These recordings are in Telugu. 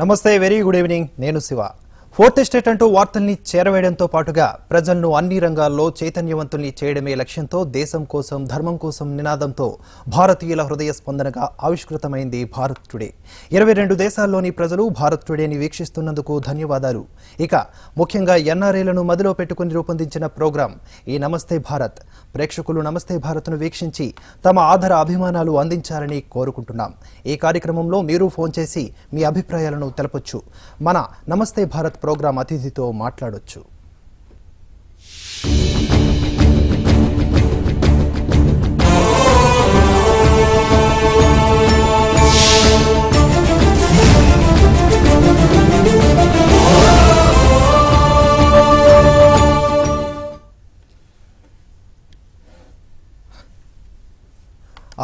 నమస్తే, వెరీ గుడ్ ఈవినింగ్. నేను శివ. ఫోర్త్ ఎస్టేట్ అంటూ వార్తల్ని చేరవేయడంతో పాటుగా ప్రజలను అన్ని రంగాల్లో చైతన్యవంతుల్ని చేయడమే లక్ష్యంతో దేశం కోసం, ధర్మం కోసం నినాదంతో భారతీయుల హృదయ స్పందనగా ఆవిష్కృతమైంది భారత్ టుడే. 22 దేశాల్లోని ప్రజలు భారత్ టుడేని వీక్షిస్తున్నందుకు ధన్యవాదాలు. ఇక ముఖ్యంగా ఎన్ఆర్ఐలను మదిలో పెట్టుకుని రూపొందించిన ప్రోగ్రాం ఈ నమస్తే భారత్. ప్రేక్షకులు నమస్తే భారత్ను వీక్షించి తమ ఆదర అభిమానాలు అందించాలని కోరుకుంటున్నాం. ఈ కార్యక్రమంలో మీరు ఫోన్ చేసి మీ అభిప్రాయాలను తెలపొచ్చు. మన నమస్తే భారత్ ప్రోగ్రాం అతిథితో మాట్లాడొచ్చు.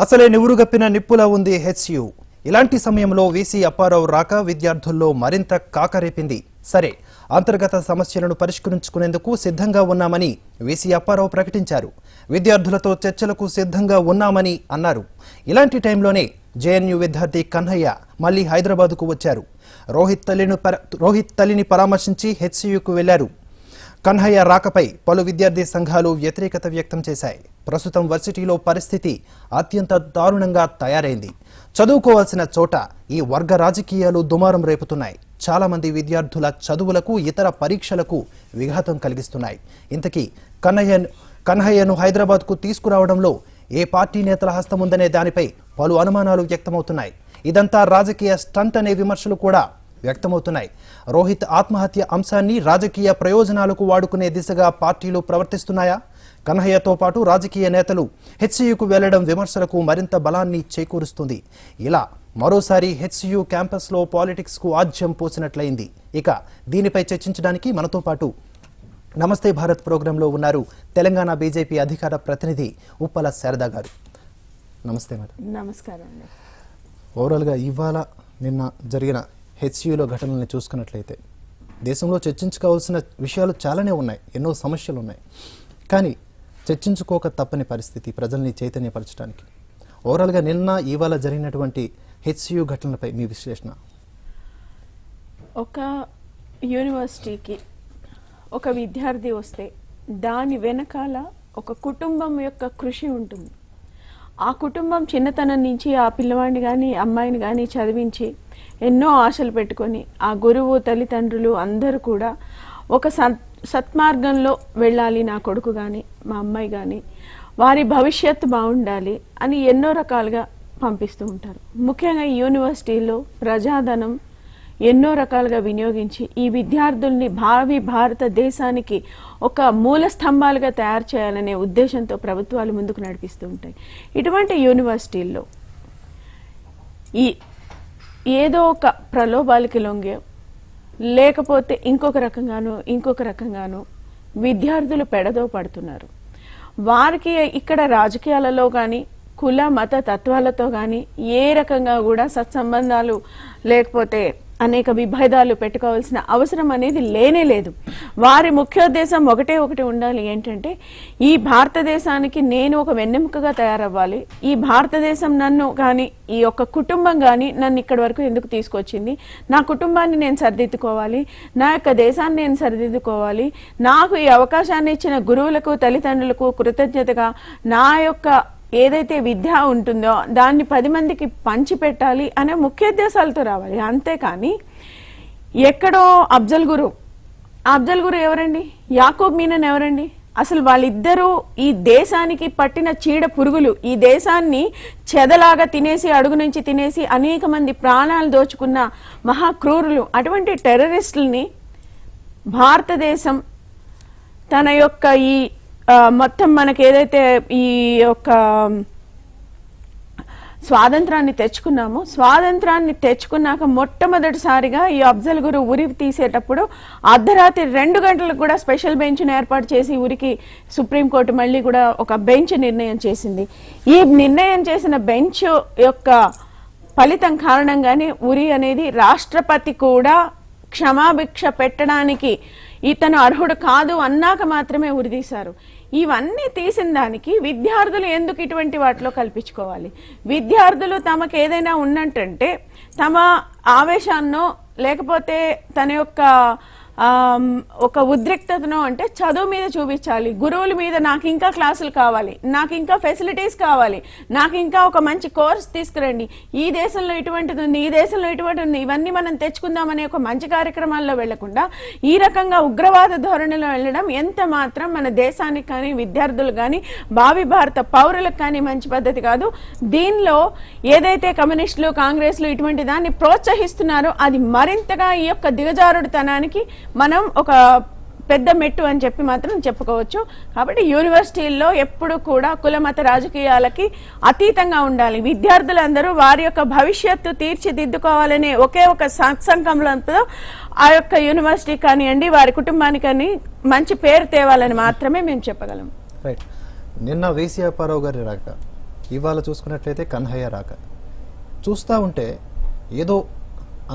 అసలే నివురుగప్పిన నిప్పులా ఉంది హెచ్యు. ఇలాంటి సమయంలో వీసీ అప్పారావు రాక విద్యార్థుల్లో మరింత కాకరేపింది. సరే, అంతర్గత సమస్యలను పరిష్కరించుకునేందుకు సిద్ధంగా ఉన్నామని వీసీ అప్పారావు ప్రకటించారు. విద్యార్థులతో చర్చలకు సిద్ధంగా ఉన్నామని అన్నారు. ఇలాంటి టైంలోనే జేఎన్యూ విద్యార్థి కన్హయ్య మళ్లీ హైదరాబాద్కు వచ్చారు. రోహిత్ తల్లిని పరామర్శించి హెచ్సియుకు వెళ్లారు. కన్హయ్య రాకపై పలు విద్యార్థి సంఘాలు వ్యతిరేకత వ్యక్తం చేశాయి. ప్రస్తుతం వర్సిటీలో పరిస్థితి అత్యంత దారుణంగా తయారైంది. చదువుకోవాల్సిన చోట ఈ వర్గ రాజకీయాలు దుమారం రేపుతున్నాయి. చాలా మంది విద్యార్థుల చదువులకు, ఇతర పరీక్షలకు విఘాతం కలిగిస్తున్నాయి. ఇంతకీ కన్హయ్యను హైదరాబాద్కు తీసుకురావడంలో ఏ పార్టీ నేతల హస్తముందనే దానిపై పలు అనుమానాలు వ్యక్తమవుతున్నాయి. ఇదంతా రాజకీయ స్టంట్ అనే విమర్శలు కూడా వ్యక్తమవుతున్నాయి. రోహిత్ ఆత్మహత్య అంశాన్ని రాజకీయ ప్రయోజనాలకు వాడుకునే దిశగా పార్టీలు ప్రవర్తిస్తున్నాయా? కన్హయ్యతో పాటు రాజకీయ నేతలు హెచ్సియుకు వెళ్లడం విమర్శలకు మరింత బలాన్ని చేకూరుస్తుంది. ఇలా మరోసారి హెచ్సియు క్యాంపస్లో పాలిటిక్స్కు ఆజ్యం పోసినట్లయింది. ఇక దీనిపై చర్చించడానికి మనతో పాటు నమస్తే భారత్ ప్రోగ్రాంలో ఉన్నారు తెలంగాణ బీజేపీ అధికార ప్రతినిధి ఉప్పల శారదా గారు. నమస్తే మేడం. నమస్కారం అండి. ఓవరాల్గా ఇవాళ నిన్న జరిగిన హెచ్సియులో ఘటనల్ని చూసుకున్నట్లయితే దేశంలో చర్చించుకోవాల్సిన విషయాలు చాలానే ఉన్నాయి, ఎన్నో సమస్యలు ఉన్నాయి. కానీ చర్చించుకోక తప్పని పరిస్థితి ప్రజల్ని చైతన్యపరచడానికి. ఓవరాల్గా నిన్న ఇవాళ జరిగినటువంటి హెచ్సియు ఘటనలపై మీ విశ్లేషణ? ఒక యూనివర్సిటీకి ఒక విద్యార్థి వస్తే దాని వెనకాల ఒక కుటుంబం యొక్క కృషి ఉంటుంది. ఆ కుటుంబం చిన్నతనం నుంచి ఆ పిల్లవాడిని కానీ అమ్మాయిని కానీ చదివించి ఎన్నో ఆశలు పెట్టుకొని ఆ గురువు, తల్లిదండ్రులు అందరూ కూడా ఒక సత్మార్గంలో వెళ్ళాలి, నా కొడుకు కానీ మా అమ్మాయి కానీ వారి భవిష్యత్తు బాగుండాలి అని ఎన్నో రకాలుగా పంపిస్తూ ఉంటారు. ముఖ్యంగా ఈ యూనివర్సిటీలో ప్రజాధనం ఎన్నో రకాలుగా వినియోగించి ఈ విద్యార్థుల్ని భావి భారతదేశానికి ఒక మూల స్తంభాలుగా తయారు చేయాలనే ఉద్దేశంతో ప్రభుత్వాలు ముందుకు నడిపిస్తూ ఉంటాయి. ఇటువంటి యూనివర్సిటీల్లో ఏదో ఒక ప్రలోభాలకి లొంగే, లేకపోతే ఇంకొక రకంగానో విద్యార్థులు పెడదో పడుతున్నారు. వారికి ఇక్కడ రాజకీయాలలో కానీ కుల మత తత్వాలతో కానీ ఏ రకంగా కూడా సత్సంబంధాలు లేకపోతే అనేక విభేదాలు పెట్టుకోవాల్సిన అవసరం అనేది లేనే లేదు. వారి ముఖ్యోద్దేశం ఒకటి ఉండాలి, ఏంటంటే ఈ భారతదేశానికి నేను ఒక వెన్నెముకగా తయారవ్వాలి, ఈ భారతదేశం నన్ను కానీ ఈ యొక్క కుటుంబం కానీ నన్ను ఇక్కడి వరకు ఎందుకు తీసుకొచ్చింది, నా కుటుంబాన్ని నేను సరిదిద్దుకోవాలి, నా యొక్క దేశాన్ని నేను సరిదిద్దుకోవాలి, నాకు ఈ అవకాశాన్ని ఇచ్చిన గురువులకు, తల్లిదండ్రులకు కృతజ్ఞతగా నా యొక్క ఏదైతే విద్య ఉంటుందో దాన్ని 10 మందికి పంచిపెట్టాలి అనే ముఖ్యోద్దేశాలతో రావాలి. అంతేకాని ఎక్కడో అఫ్జల్ గురు ఎవరండి, యాకూబ్ మీనన్ ఎవరండి? అసలు వాళ్ళిద్దరూ ఈ దేశానికి పట్టిన చీడ పురుగులు. ఈ దేశాన్ని చెదలాగా తినేసి, అడుగు నుంచి తినేసి అనేక మంది ప్రాణాలు దోచుకున్న మహాక్రూరులు. అటువంటి టెర్రరిస్టుల్ని భారతదేశం తన యొక్క ఈ మొత్తం మనకి ఏదైతే ఈ యొక్క స్వాతంత్రాన్ని తెచ్చుకున్నాక మొట్టమొదటిసారిగా ఈ అఫ్జల్ గురు ఉరి తీసేటప్పుడు అర్ధరాత్రి 2 గంటలకు కూడా స్పెషల్ బెంచ్ను ఏర్పాటు చేసి ఉరికి సుప్రీంకోర్టు మళ్ళీ కూడా ఒక బెంచ్ నిర్ణయం చేసింది. ఈ నిర్ణయం చేసిన బెంచ్ యొక్క ఫలితం కారణంగానే ఉరి అనేది రాష్ట్రపతి కూడా క్షమాభిక్ష పెట్టడానికి ఇతను అర్హుడు కాదు అన్నాక మాత్రమే ఉరిదీశారు. ఇవన్నీ తీసిన దానికి విద్యార్థులు ఎందుకు ఇటువంటి వాటిలో కల్పించుకోవాలి? విద్యార్థులు తమకు ఏదైనా ఉన్నట్టంటే తమ ఆవేశాన్నో లేకపోతే తన యొక్క ఒక ఉద్రిక్తతను అంటే చదువు మీద చూపించాలి, గురువుల మీద నాకు ఇంకా క్లాసులు కావాలి, నాకు ఇంకా ఫెసిలిటీస్ కావాలి, నాకు ఇంకా ఒక మంచి కోర్స్ తీసుకురండి, ఈ దేశంలో ఇటువంటిది ఉంది, ఈ దేశంలో ఇటువంటి ఉంది, ఇవన్నీ మనం తెచ్చుకుందామనే ఒక మంచి కార్యక్రమాల్లో వెళ్లకుండా ఈ రకంగా ఉగ్రవాద ధోరణిలో వెళ్ళడం ఎంత మాత్రం మన దేశానికి కానీ విద్యార్థులు కానీ భావి భారత పౌరులకు కానీ మంచి పద్ధతి కాదు. దీనిలో ఏదైతే కమ్యూనిస్టులు కాంగ్రెస్లు ఇటువంటి దాన్ని ప్రోత్సహిస్తున్నారో అది మరింతగా ఈ యొక్క దిగజారుడుతనానికి మనం ఒక పెద్ద మెట్టు అని చెప్పి మాత్రం చెప్పుకోవచ్చు. కాబట్టి యూనివర్సిటీల్లో ఎప్పుడు కూడా కులమత రాజకీయాలకి అతీతంగా ఉండాలి. విద్యార్థులందరూ వారి యొక్క భవిష్యత్తు తీర్చిదిద్దుకోవాలనే ఒకే ఒక సత్సంకల్పంతో ఆ యొక్క యూనివర్సిటీ కానివ్వండి వారి కుటుంబానికి కానీ మంచి పేరు తేవాలని మాత్రమే మేము చెప్పగలం. రైట్. నిన్న వీసీ అప్పారావు గారి రాక, ఇవాళ చూసుకున్నట్లయితే కన్హయ్య రాక చూస్తూ ఉంటే ఏదో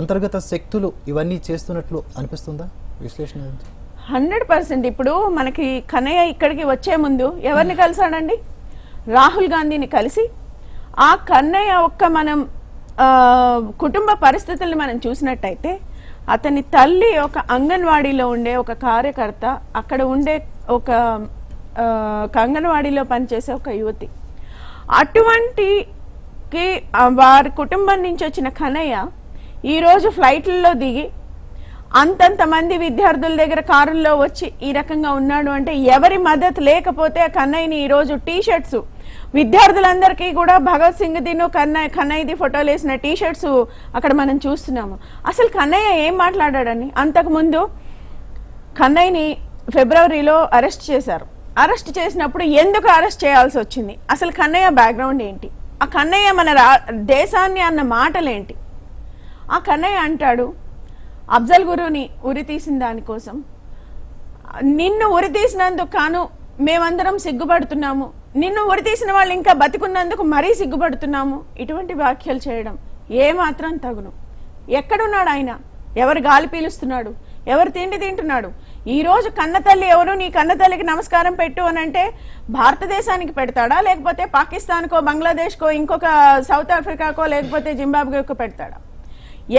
అంతర్గత శక్తులు ఇవన్నీ చేస్తున్నట్లు అనిపిస్తుందా? విశ్లేషణ 100%. ఇప్పుడు మనకి కన్నయ్య ఇక్కడికి వచ్చే ముందు ఎవరిని కలిసాడండి? రాహుల్ గాంధీని కలిసి ఆ కన్నయ్య ఒక్క మనం కుటుంబ పరిస్థితుల్ని మనం చూసినట్టయితే అతని తల్లి ఒక అంగన్వాడీలో ఉండే ఒక కార్యకర్త, అక్కడ ఉండే ఒక అంగన్వాడీలో పనిచేసే ఒక యువతి. అటువంటికి వారి కుటుంబం నుంచి వచ్చిన కన్నయ్య ఈరోజు ఫ్లైట్లలో దిగి అంతంత మంది విద్యార్థుల దగ్గర కారుల్లో వచ్చి ఈ రకంగా ఉన్నాడు అంటే ఎవరి మద్దతు లేకపోతే కన్నయ్యని ఈరోజు టీ-షర్ట్స్ విద్యార్థులందరికీ కూడా భగత్ సింగ్ దిను కన్నయ్యది ఫోటోలు వేసిన టీ-షర్ట్స్ అక్కడ మనం చూస్తున్నాము. అసలు కన్నయ్య ఏం మాట్లాడాడని? అంతకుముందు కన్నయ్యని ఫిబ్రవరిలో అరెస్ట్ చేశారు. అరెస్ట్ చేసినప్పుడు ఎందుకు అరెస్ట్ చేయాల్సి వచ్చింది? అసలు కన్నయ్య బ్యాక్గ్రౌండ్ ఏంటి? ఆ కన్నయ్య మన దేశాన్ని అన్న మాటలేంటి? ఆ కన్నయ్య అంటాడు, అఫ్జల్ గురుని ఉరి తీసిన దానికోసం, నిన్ను ఉరి తీసినందుకు కాను మేమందరం సిగ్గుపడుతున్నాము, నిన్ను ఉరి తీసిన వాళ్ళు ఇంకా బతికున్నందుకు మరీ సిగ్గుపడుతున్నాము. ఇటువంటి వ్యాఖ్యలు చేయడం ఏమాత్రం తగును? ఎక్కడున్నాడు ఆయన? ఎవరు గాలి పీలుస్తున్నాడు? ఎవరు తిండి తింటున్నాడు? ఈ రోజు కన్నతల్లి ఎవరు? నీ కన్నతల్లికి నమస్కారం పెట్టు అని అంటే భారతదేశానికి పెడతాడా, లేకపోతే పాకిస్తాన్కో బంగ్లాదేశ్కో ఇంకొక సౌత్ ఆఫ్రికాకో లేకపోతే జింబాబ్వేకో పెడతాడా?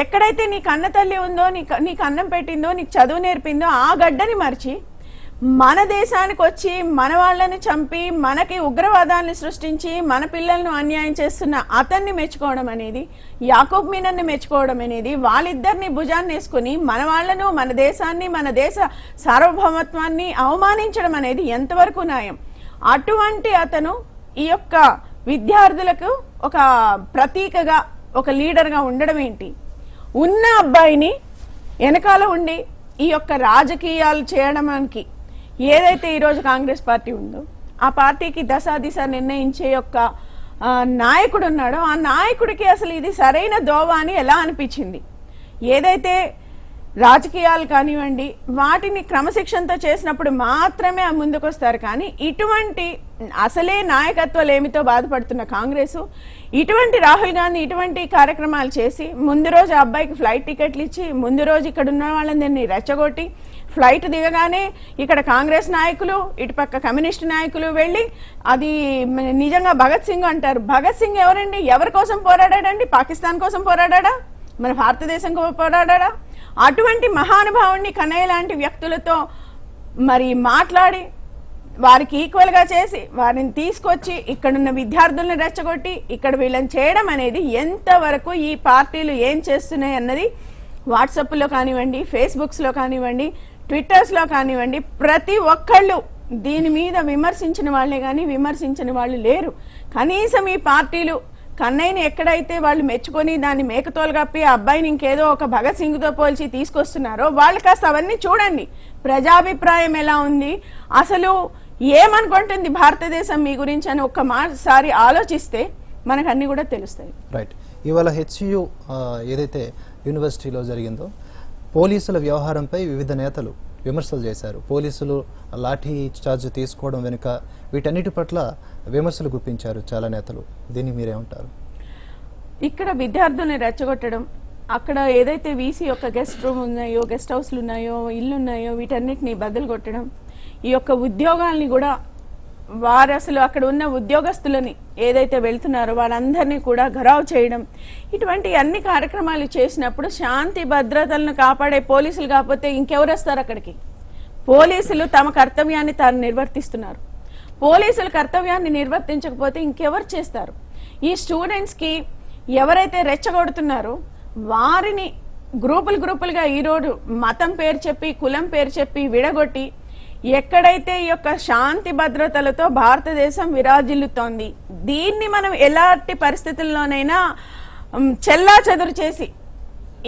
ఎక్కడైతే నీకు అన్న తల్లి ఉందో, నీకు అన్నం పెట్టిందో, నీకు చదువు నేర్పిందో ఆ గడ్డని మర్చి మన దేశానికి వచ్చి మన వాళ్ళని చంపి మనకి ఉగ్రవాదాన్ని సృష్టించి మన పిల్లలను అన్యాయం చేస్తున్న అతన్ని మెచ్చుకోవడం అనేది, యాకూబ్ మీనన్ని మెచ్చుకోవడం అనేది, వాళ్ళిద్దరిని భుజాన్ని వేసుకుని మన వాళ్లను, మన దేశాన్ని, మన దేశ సార్వభౌమత్వాన్ని అవమానించడం అనేది ఎంతవరకు న్యాయం? అటువంటి అతను ఈ యొక్క విద్యార్థులకు ఒక ప్రతీకగా, ఒక లీడర్గా ఉండడం ఏంటి? ఉన్న అబ్బాయిని వెనకాల ఉండి ఈ యొక్క రాజకీయాలు చేయడానికి ఏదైతే ఈరోజు కాంగ్రెస్ పార్టీ ఉందో ఆ పార్టీకి దశాదిశ నిర్ణయించే యొక్క నాయకుడు ఉన్నాడో ఆ నాయకుడికి అసలు ఇది సరైన దోవ అని ఎలా అనిపించింది? ఏదైతే రాజకీయాలు కానివ్వండి వాటిని క్రమశిక్షణతో చేసినప్పుడు మాత్రమే ముందుకొస్తారు. కానీ ఇటువంటి అసలే నాయకత్వలేమితో బాధపడుతున్న కాంగ్రెస్ ఇటువంటి రాహుల్ గాంధీ ఇటువంటి కార్యక్రమాలు చేసి ముందు రోజు అబ్బాయికి ఫ్లైట్ టికెట్లు ఇచ్చి ముందు రోజు ఇక్కడ ఉన్న వాళ్ళందరినీ రెచ్చగొట్టి ఫ్లైట్ దిగగానే ఇక్కడ కాంగ్రెస్ నాయకులు ఇటుపక్క కమ్యూనిస్ట్ నాయకులు వెళ్ళి అది నిజంగా భగత్ సింగ్ అంటారు. భగత్ సింగ్ ఎవరండి? ఎవరి కోసం పోరాడాడండి? పాకిస్తాన్ కోసం పోరాడా? మన భారతదేశం కోసం పోరాడా? అటువంటి మహానుభావుణ్ణి కన్నయ్య లాంటి వ్యక్తులతో మరి మాట్లాడి వారికి ఈక్వల్ గా చేసి వారిని తీసుకొచ్చి ఇక్కడున్న విద్యార్థులను రెచ్చగొట్టి ఇక్కడ వీళ్ళని చేయడం అనేది ఎంతవరకు ఈ పార్టీలు ఏం చేస్తున్నాయి అన్నది వాట్సాప్లో కానివ్వండి, ఫేస్బుక్స్లో కానివ్వండి, ట్విట్టర్స్లో కానివ్వండి ప్రతి ఒక్కళ్ళు దీని మీద విమర్శించిన వాళ్ళే కానీ విమర్శించని వాళ్ళు లేరు. కనీసం ఈ పార్టీలు కన్నయ్యని ఎక్కడైతే వాళ్ళు మెచ్చుకొని దాన్ని మేకతోలు కప్పి ఆ అబ్బాయిని ఇంకేదో ఒక భగత్ సింగ్తో పోల్చి తీసుకొస్తున్నారో వాళ్ళు కాస్త అవన్నీ చూడండి. ప్రజాభిప్రాయం ఎలా ఉంది, అసలు ఏమనుకుంటుంది భారతదేశం మీ గురించి అని ఒక్కసారి ఆలోచిస్తే మనకు అన్ని కూడా తెలుస్తాయి. రైట్. ఇవాళ హెచ్యు ఏదైతే యూనివర్సిటీలో జరిగిందో పోలీసుల వ్యవహారంపై వివిధ నేతలు విమర్శలు చేశారు. పోలీసులు లాఠీ చార్జ్ తీసుకోవడం వెనుక వీటన్నిటి పట్ల విమర్శలు గుప్పించారు చాలా నేతలు. దీన్ని మీరేమంటారు? ఇక్కడ విద్యార్థుల్ని రెచ్చగొట్టడం, అక్కడ ఏదైతే వీసీ యొక్క గెస్ట్ రూమ్ ఉన్నాయో, గెస్ట్ హౌస్లు ఉన్నాయో, ఇల్లు ఉన్నాయో వీటన్నిటిని బద్దలు కొట్టడం, ఈ యొక్క ఉద్యోగాల్ని కూడా వారు అసలు అక్కడ ఉన్న ఉద్యోగస్తులని ఏదైతే వెళ్తున్నారో వాళ్ళందరినీ కూడా ఘరావ్ చేయడం, ఇటువంటి అన్ని కార్యక్రమాలు చేసినప్పుడు శాంతి భద్రతలను కాపాడే పోలీసులు కాకపోతే ఇంకెవరు వస్తారు అక్కడికి? పోలీసులు తమ కర్తవ్యాన్ని తాను నిర్వర్తిస్తున్నారు. పోలీసులు కర్తవ్యాన్ని నిర్వర్తించకపోతే ఇంకెవరు చేస్తారు? ఈ స్టూడెంట్స్కి ఎవరైతే రెచ్చగొడుతున్నారో వారిని గ్రూపులుగా ఈరోజు మతం పేరు చెప్పి, కులం పేరు చెప్పి విడగొట్టి, ఎక్కడైతే ఈ యొక్క శాంతి భద్రతలతో భారతదేశం విరాజిల్లుతోంది, దీన్ని మనం ఎలాంటి పరిస్థితుల్లోనైనా చెల్లా చెదురు చేసి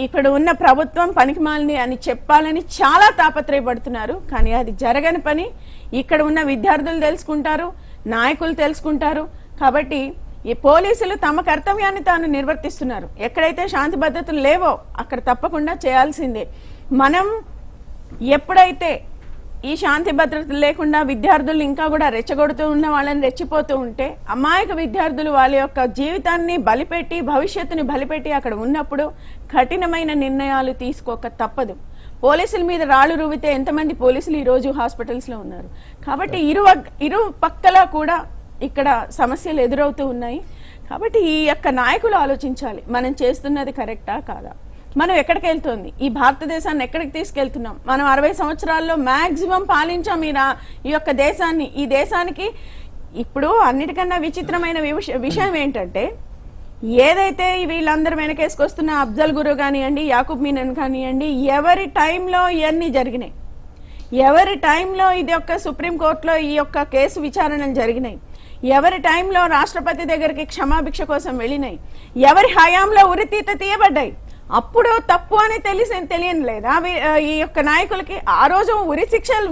ఇక్కడ ఉన్న ప్రభుత్వం పనికిమాలింది అని చెప్పాలని చాలా తాపత్రయపడుతున్నారు. కానీ అది జరగని పని. ఇక్కడ ఉన్న విద్యార్థులు తెలుసుకుంటారు, నాయకులు తెలుసుకుంటారు. కాబట్టి ఈ పోలీసులు తమ కర్తవ్యాన్ని తాను నిర్వర్తిస్తున్నారు. ఎక్కడైతే శాంతి భద్రతలు లేవో అక్కడ తప్పకుండా చేయాల్సిందే. మనం ఎప్పుడైతే ఈ శాంతి భద్రతలు లేకుండా విద్యార్థులు ఇంకా కూడా రెచ్చగొడుతూ ఉన్న వాళ్ళని రెచ్చిపోతూ ఉంటే, అమాయక విద్యార్థులు వాళ్ళ యొక్క జీవితాన్ని బలిపెట్టి, భవిష్యత్తుని బలిపెట్టి అక్కడ ఉన్నప్పుడు కఠినమైన నిర్ణయాలు తీసుకోక తప్పదు. పోలీసుల మీద రాళ్లు రువితే ఎంతమంది పోలీసులు ఈ రోజు హాస్పిటల్స్ లో ఉన్నారు. కాబట్టి ఇరు పక్కల కూడా ఇక్కడ సమస్యలు ఎదురవుతూ ఉన్నాయి. కాబట్టి ఈ యొక్క నాయకులు ఆలోచించాలి, మనం చేస్తున్నది కరెక్టా కాదా, మనం ఎక్కడికి వెళ్తుంది, ఈ భారతదేశాన్ని ఎక్కడికి తీసుకెళ్తున్నాం. మనం 60 సంవత్సరాల్లో మాక్సిమం పాలించాం ఈ యొక్క దేశాన్ని. ఈ దేశానికి ఇప్పుడు అన్నిటికన్నా విచిత్రమైన విషయం ఏంటంటే, ఏదైతే వీళ్ళందరూ వెనకేసుకొస్తున్న అఫ్జల్ గురు కానివ్వండి, యాకూబ్ మీనన్ కానివ్వండి, ఎవరి టైంలో ఇవన్నీ జరిగినాయి, ఎవరి టైంలో ఇది యొక్క సుప్రీంకోర్టులో ఈ యొక్క కేసు విచారణలు జరిగినాయి, ఎవరి టైంలో రాష్ట్రపతి దగ్గరికి క్షమాభిక్ష కోసం వెళ్ళినాయి, ఎవరి హయాంలో ఉరితీత తీయబడ్డాయి. అప్పుడు తప్పు అని తెలియని లేదా ఈ యొక్క నాయకులకి? ఆ రోజు ఉరి శిక్షలు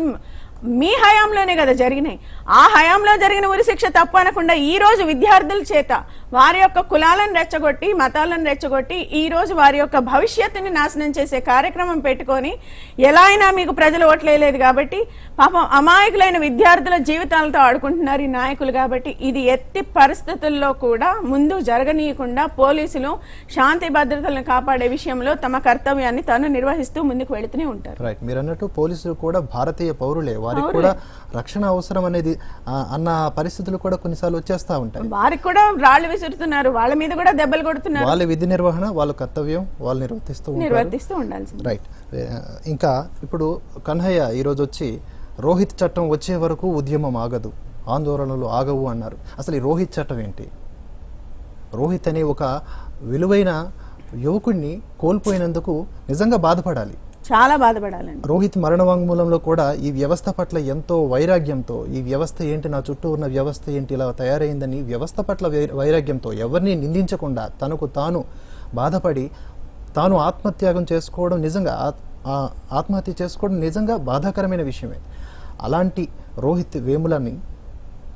మీ హయాంలోనే కదా జరిగినాయి. ఆ హయాంలో జరిగిన ఉరి శిక్ష తప్పు అనకుండా ఈ రోజు విద్యార్థుల చేత వారి యొక్క కులాలను రెచ్చగొట్టి, మతాలను రెచ్చగొట్టి ఈ రోజు వారి యొక్క భవిష్యత్తుని నాశనం చేసే కార్యక్రమం పెట్టుకొని, ఎలా అయినా మీకు ప్రజలు ఓట్లేదు కాబట్టి పాపం అమాయకులైన విద్యార్థుల జీవితాలతో ఆడుకుంటున్నారు ఈ నాయకులు. కాబట్టి ఇది ఎత్తి పరిస్థితుల్లో కూడా ముందు జరగనీయకుండా పోలీసులు శాంతి భద్రతలను కాపాడే విషయంలో తమ కర్తవ్యాన్ని తాను నిర్వహిస్తూ ముందుకు వెళుతూనే ఉంటారు. రైట్, మీరు అన్నట్టు పోలీసులు కూడా భారతీయ పౌరులే, వారికి కూడా రక్షణ అవసరం అనేది అన్న పరిస్థితులు కూడా కొన్నిసార్లు వచ్చేస్తా ఉంటాయి. వారికి కూడా రాళ్లు విసురుతున్నారు, వాళ్ళ మీద కూడా దెబ్బలు కొడుతున్నారు. వాళ్ళ విధి నిర్వహణ, వాళ్ళ కర్తవ్యం వాళ్ళు నిర్వర్తిస్తూ ఉండాల్సింది. రైట్. ఇంకా ఇప్పుడు కన్హయ్య ఈరోజు వచ్చి రోహిత్ చట్టం వచ్చే వరకు ఉద్యమం ఆగదు, ఆందోళనలు ఆగవు అన్నారు. అసలు ఈ రోహిత్ చట్టం ఏంటి? రోహిత్ అనే ఒక విలువైన యువకుడిని కోల్పోయినందుకు నిజంగా బాధపడాలి, చాలా బాధపడాలండి. రోహిత్ మరణ వాంగ్మూలంలో కూడా ఈ వ్యవస్థ పట్ల ఎంతో వైరాగ్యంతో, ఈ వ్యవస్థ ఏంటి, నా చుట్టూ ఉన్న వ్యవస్థ ఏంటి ఇలా తయారైందని వ్యవస్థ పట్ల వైరాగ్యంతో ఎవరిని నిందించకుండా తనకు తాను బాధపడి తాను ఆత్మత్యాగం చేసుకోవడం, నిజంగా ఆత్మహత్య చేసుకోవడం నిజంగా బాధాకరమైన విషయమే. అలాంటి రోహిత్ వేములని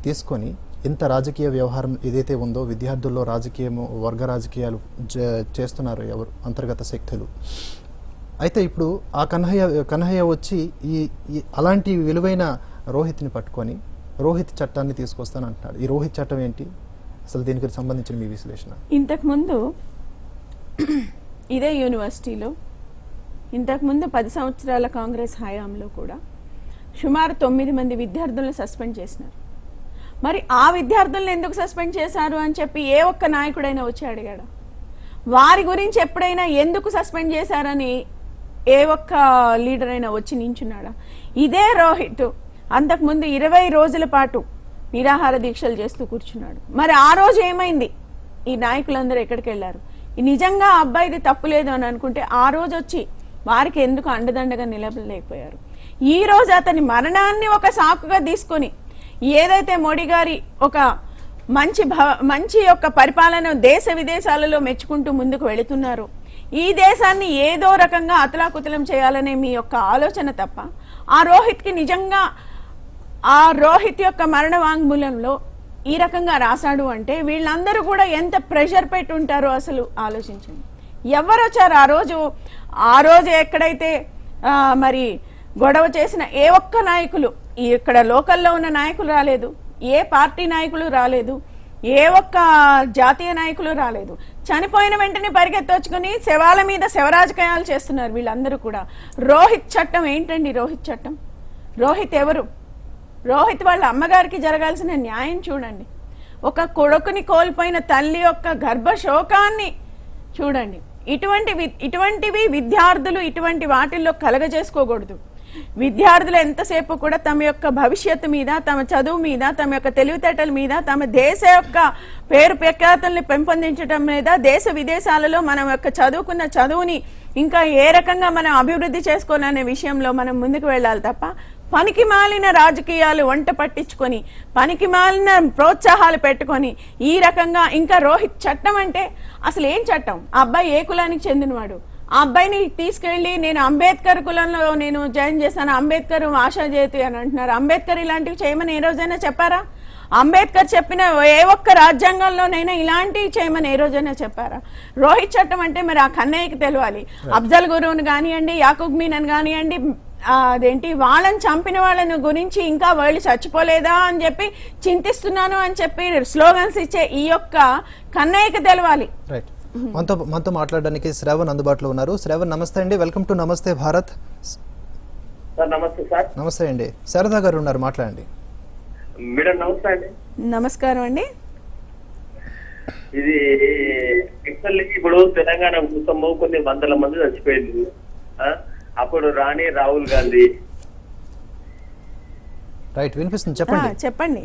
తీసుకొని ఇంత రాజకీయ వ్యవహారం ఏదైతే ఉందో, విద్యార్థుల్లో రాజకీయము, వర్గ రాజకీయాలు చేస్తున్నారు ఎవరు అంతర్గత శక్తులు. అయితే ఇప్పుడు ఆ కన్హయ్య వచ్చి ఈ అలాంటి విలువైన రోహిత్ని పట్టుకొని రోహిత్ చట్టాన్ని తీసుకొస్తాను అంటున్నాడు. ఈ రోహిత్ చట్టం ఏంటి, అసలు దీనికి సంబంధించిన మీ విశ్లేషణ? ఇంతకుముందు ఇదే యూనివర్సిటీలో ఇంతకుముందు 10 సంవత్సరాల కాంగ్రెస్ హయాంలో కూడా సుమారు 9 మంది విద్యార్థులను సస్పెండ్ చేసినారు. మరి ఆ విద్యార్థులను ఎందుకు సస్పెండ్ చేశారు అని చెప్పి ఏ ఒక్క నాయకుడైనా వచ్చి అడిగాడా? వారి గురించి ఎప్పుడైనా ఎందుకు సస్పెండ్ చేశారని ఏ ఒక్క లీడర్ అయినా వచ్చి నించున్నాడా? ఇదే రోహిత్ అంతకుముందు 20 రోజుల పాటు నిరాహార దీక్షలు చేస్తూ కూర్చున్నాడు. మరి ఆ రోజు ఏమైంది? ఈ నాయకులందరూ ఎక్కడికి వెళ్ళారు? నిజంగా అబ్బాయిది తప్పు లేదు అని అనుకుంటే ఆ రోజు వచ్చి వారికి ఎందుకు అండదండగా నిలబడలేకపోయారు? ఈ రోజు అతని మరణాన్ని ఒక సాకుగా తీసుకొని ఏదైతే మోడీ గారి ఒక మంచి యొక్క పరిపాలన దేశ విదేశాలలో మెచ్చుకుంటూ ముందుకు వెళుతున్నారు, ఈ దేశాన్ని ఏదో రకంగా అతలాకుతలం చేయాలనే మీ యొక్క ఆలోచన తప్ప, ఆ రోహిత్కి నిజంగా ఆ రోహిత్ యొక్క మరణ వాంగ్మూలంలో ఈ రకంగా రాశాడు అంటే వీళ్ళందరూ కూడా ఎంత ప్రెషర్ పెట్టి ఉంటారో అసలు ఆలోచించండి. ఎవరు వచ్చారు ఆ రోజు ఎక్కడైతే మరి గొడవ చేసిన ఏ ఒక్క నాయకులు, ఇక్కడ లోకల్లో ఉన్న నాయకులు రాలేదు, ఏ పార్టీ నాయకులు రాలేదు, ఏ ఒక్క జాతీయ నాయకులు రాలేదు. చనిపోయిన వెంటనే పరిగెత్తొచ్చుకుని శవాల మీద శవరాజకీయాలు చేస్తున్నారు వీళ్ళందరూ కూడా. రోహిత్ చట్టం ఏంటండి? రోహిత్ చట్టం, రోహిత్ ఎవరు? రోహిత్ వాళ్ళ అమ్మగారికి జరగాల్సిన న్యాయం చూడండి. ఒక కొడుకుని కోల్పోయిన తల్లి యొక్క గర్భ శోకాన్ని చూడండి. ఇటువంటివి విద్యార్థులు ఇటువంటి వాటిల్లో కలగజేసుకోకూడదు. విద్యార్థులు ఎంతసేపు కూడా తమ యొక్క భవిష్యత్తు మీద, తమ చదువు మీద, తమ యొక్క తెలివితేటల మీద, తమ దేశ యొక్క పేరు ప్రఖ్యాతుల్ని పెంపొందించడం మీద, దేశ విదేశాలలో మనం యొక్క చదువుకున్న చదువుని ఇంకా ఏ రకంగా మనం అభివృద్ధి చేసుకోవాలనే విషయంలో మనం ముందుకు వెళ్ళాలి తప్ప పనికి మాలిన రాజకీయాలు వంట పట్టించుకొని, పనికి మాలిన ప్రోత్సాహాలు పెట్టుకొని ఈ రకంగా ఇంకా రోహిత్ చట్టం అంటే అసలు ఏం చట్టం? ఆ అబ్బాయి ఏ కులానికి చెందినవాడు? ఆ అబ్బాయిని తీసుకెళ్లి నేను అంబేద్కర్ కులంలో నేను జాయిన్ చేశాను, అంబేద్కర్ ఆశాజ్యోతి అని అంటున్నారు. అంబేద్కర్ ఇలాంటివి చేయమని ఏ రోజైనా చెప్పారా? అంబేద్కర్ చెప్పిన ఏ ఒక్క రాజ్యాంగంలోనైనా ఇలాంటివి చేయమని ఏ రోజైనా చెప్పారా? రోహిత్ చట్టం అంటే మరి ఆ కన్నయ్యకి తెలియాలి. అఫ్జల్ గురువుని కానివ్వండి, యాకూబ్ మీనన్ కానివ్వండి, అదేంటి వాళ్ళని చంపిన వాళ్ళని గురించి ఇంకా వాళ్ళు చచ్చిపోలేదా అని చెప్పి చింతిస్తున్నాను అని చెప్పి స్లోగన్స్ ఇచ్చే ఈ యొక్క కన్నయ్యకి తెలవాలి. రైట్, మనతో మాట్లాడడానికి శ్రావణ్ అందుబాటులో ఉన్నారు. శ్రావణ్ నమస్తే అండి, వెల్కమ్ టు నమస్తే భారత్. నమస్తే సార్. నమస్తే అండి, శారదా గారు ఉన్నారు, మాట్లాడండి. మేడం నమస్తే అండి. నమస్కారం అండి. ఇది యాక్చువల్లీ ఇప్పుడు తెలంగాణ కోసము కొన్ని వందల మంది చచ్చిపోయింది. అప్పుడు రాణి రాహుల్ గాంధీ. రైట్, వినిపిస్తుంది, చెప్పండి. చెప్పండి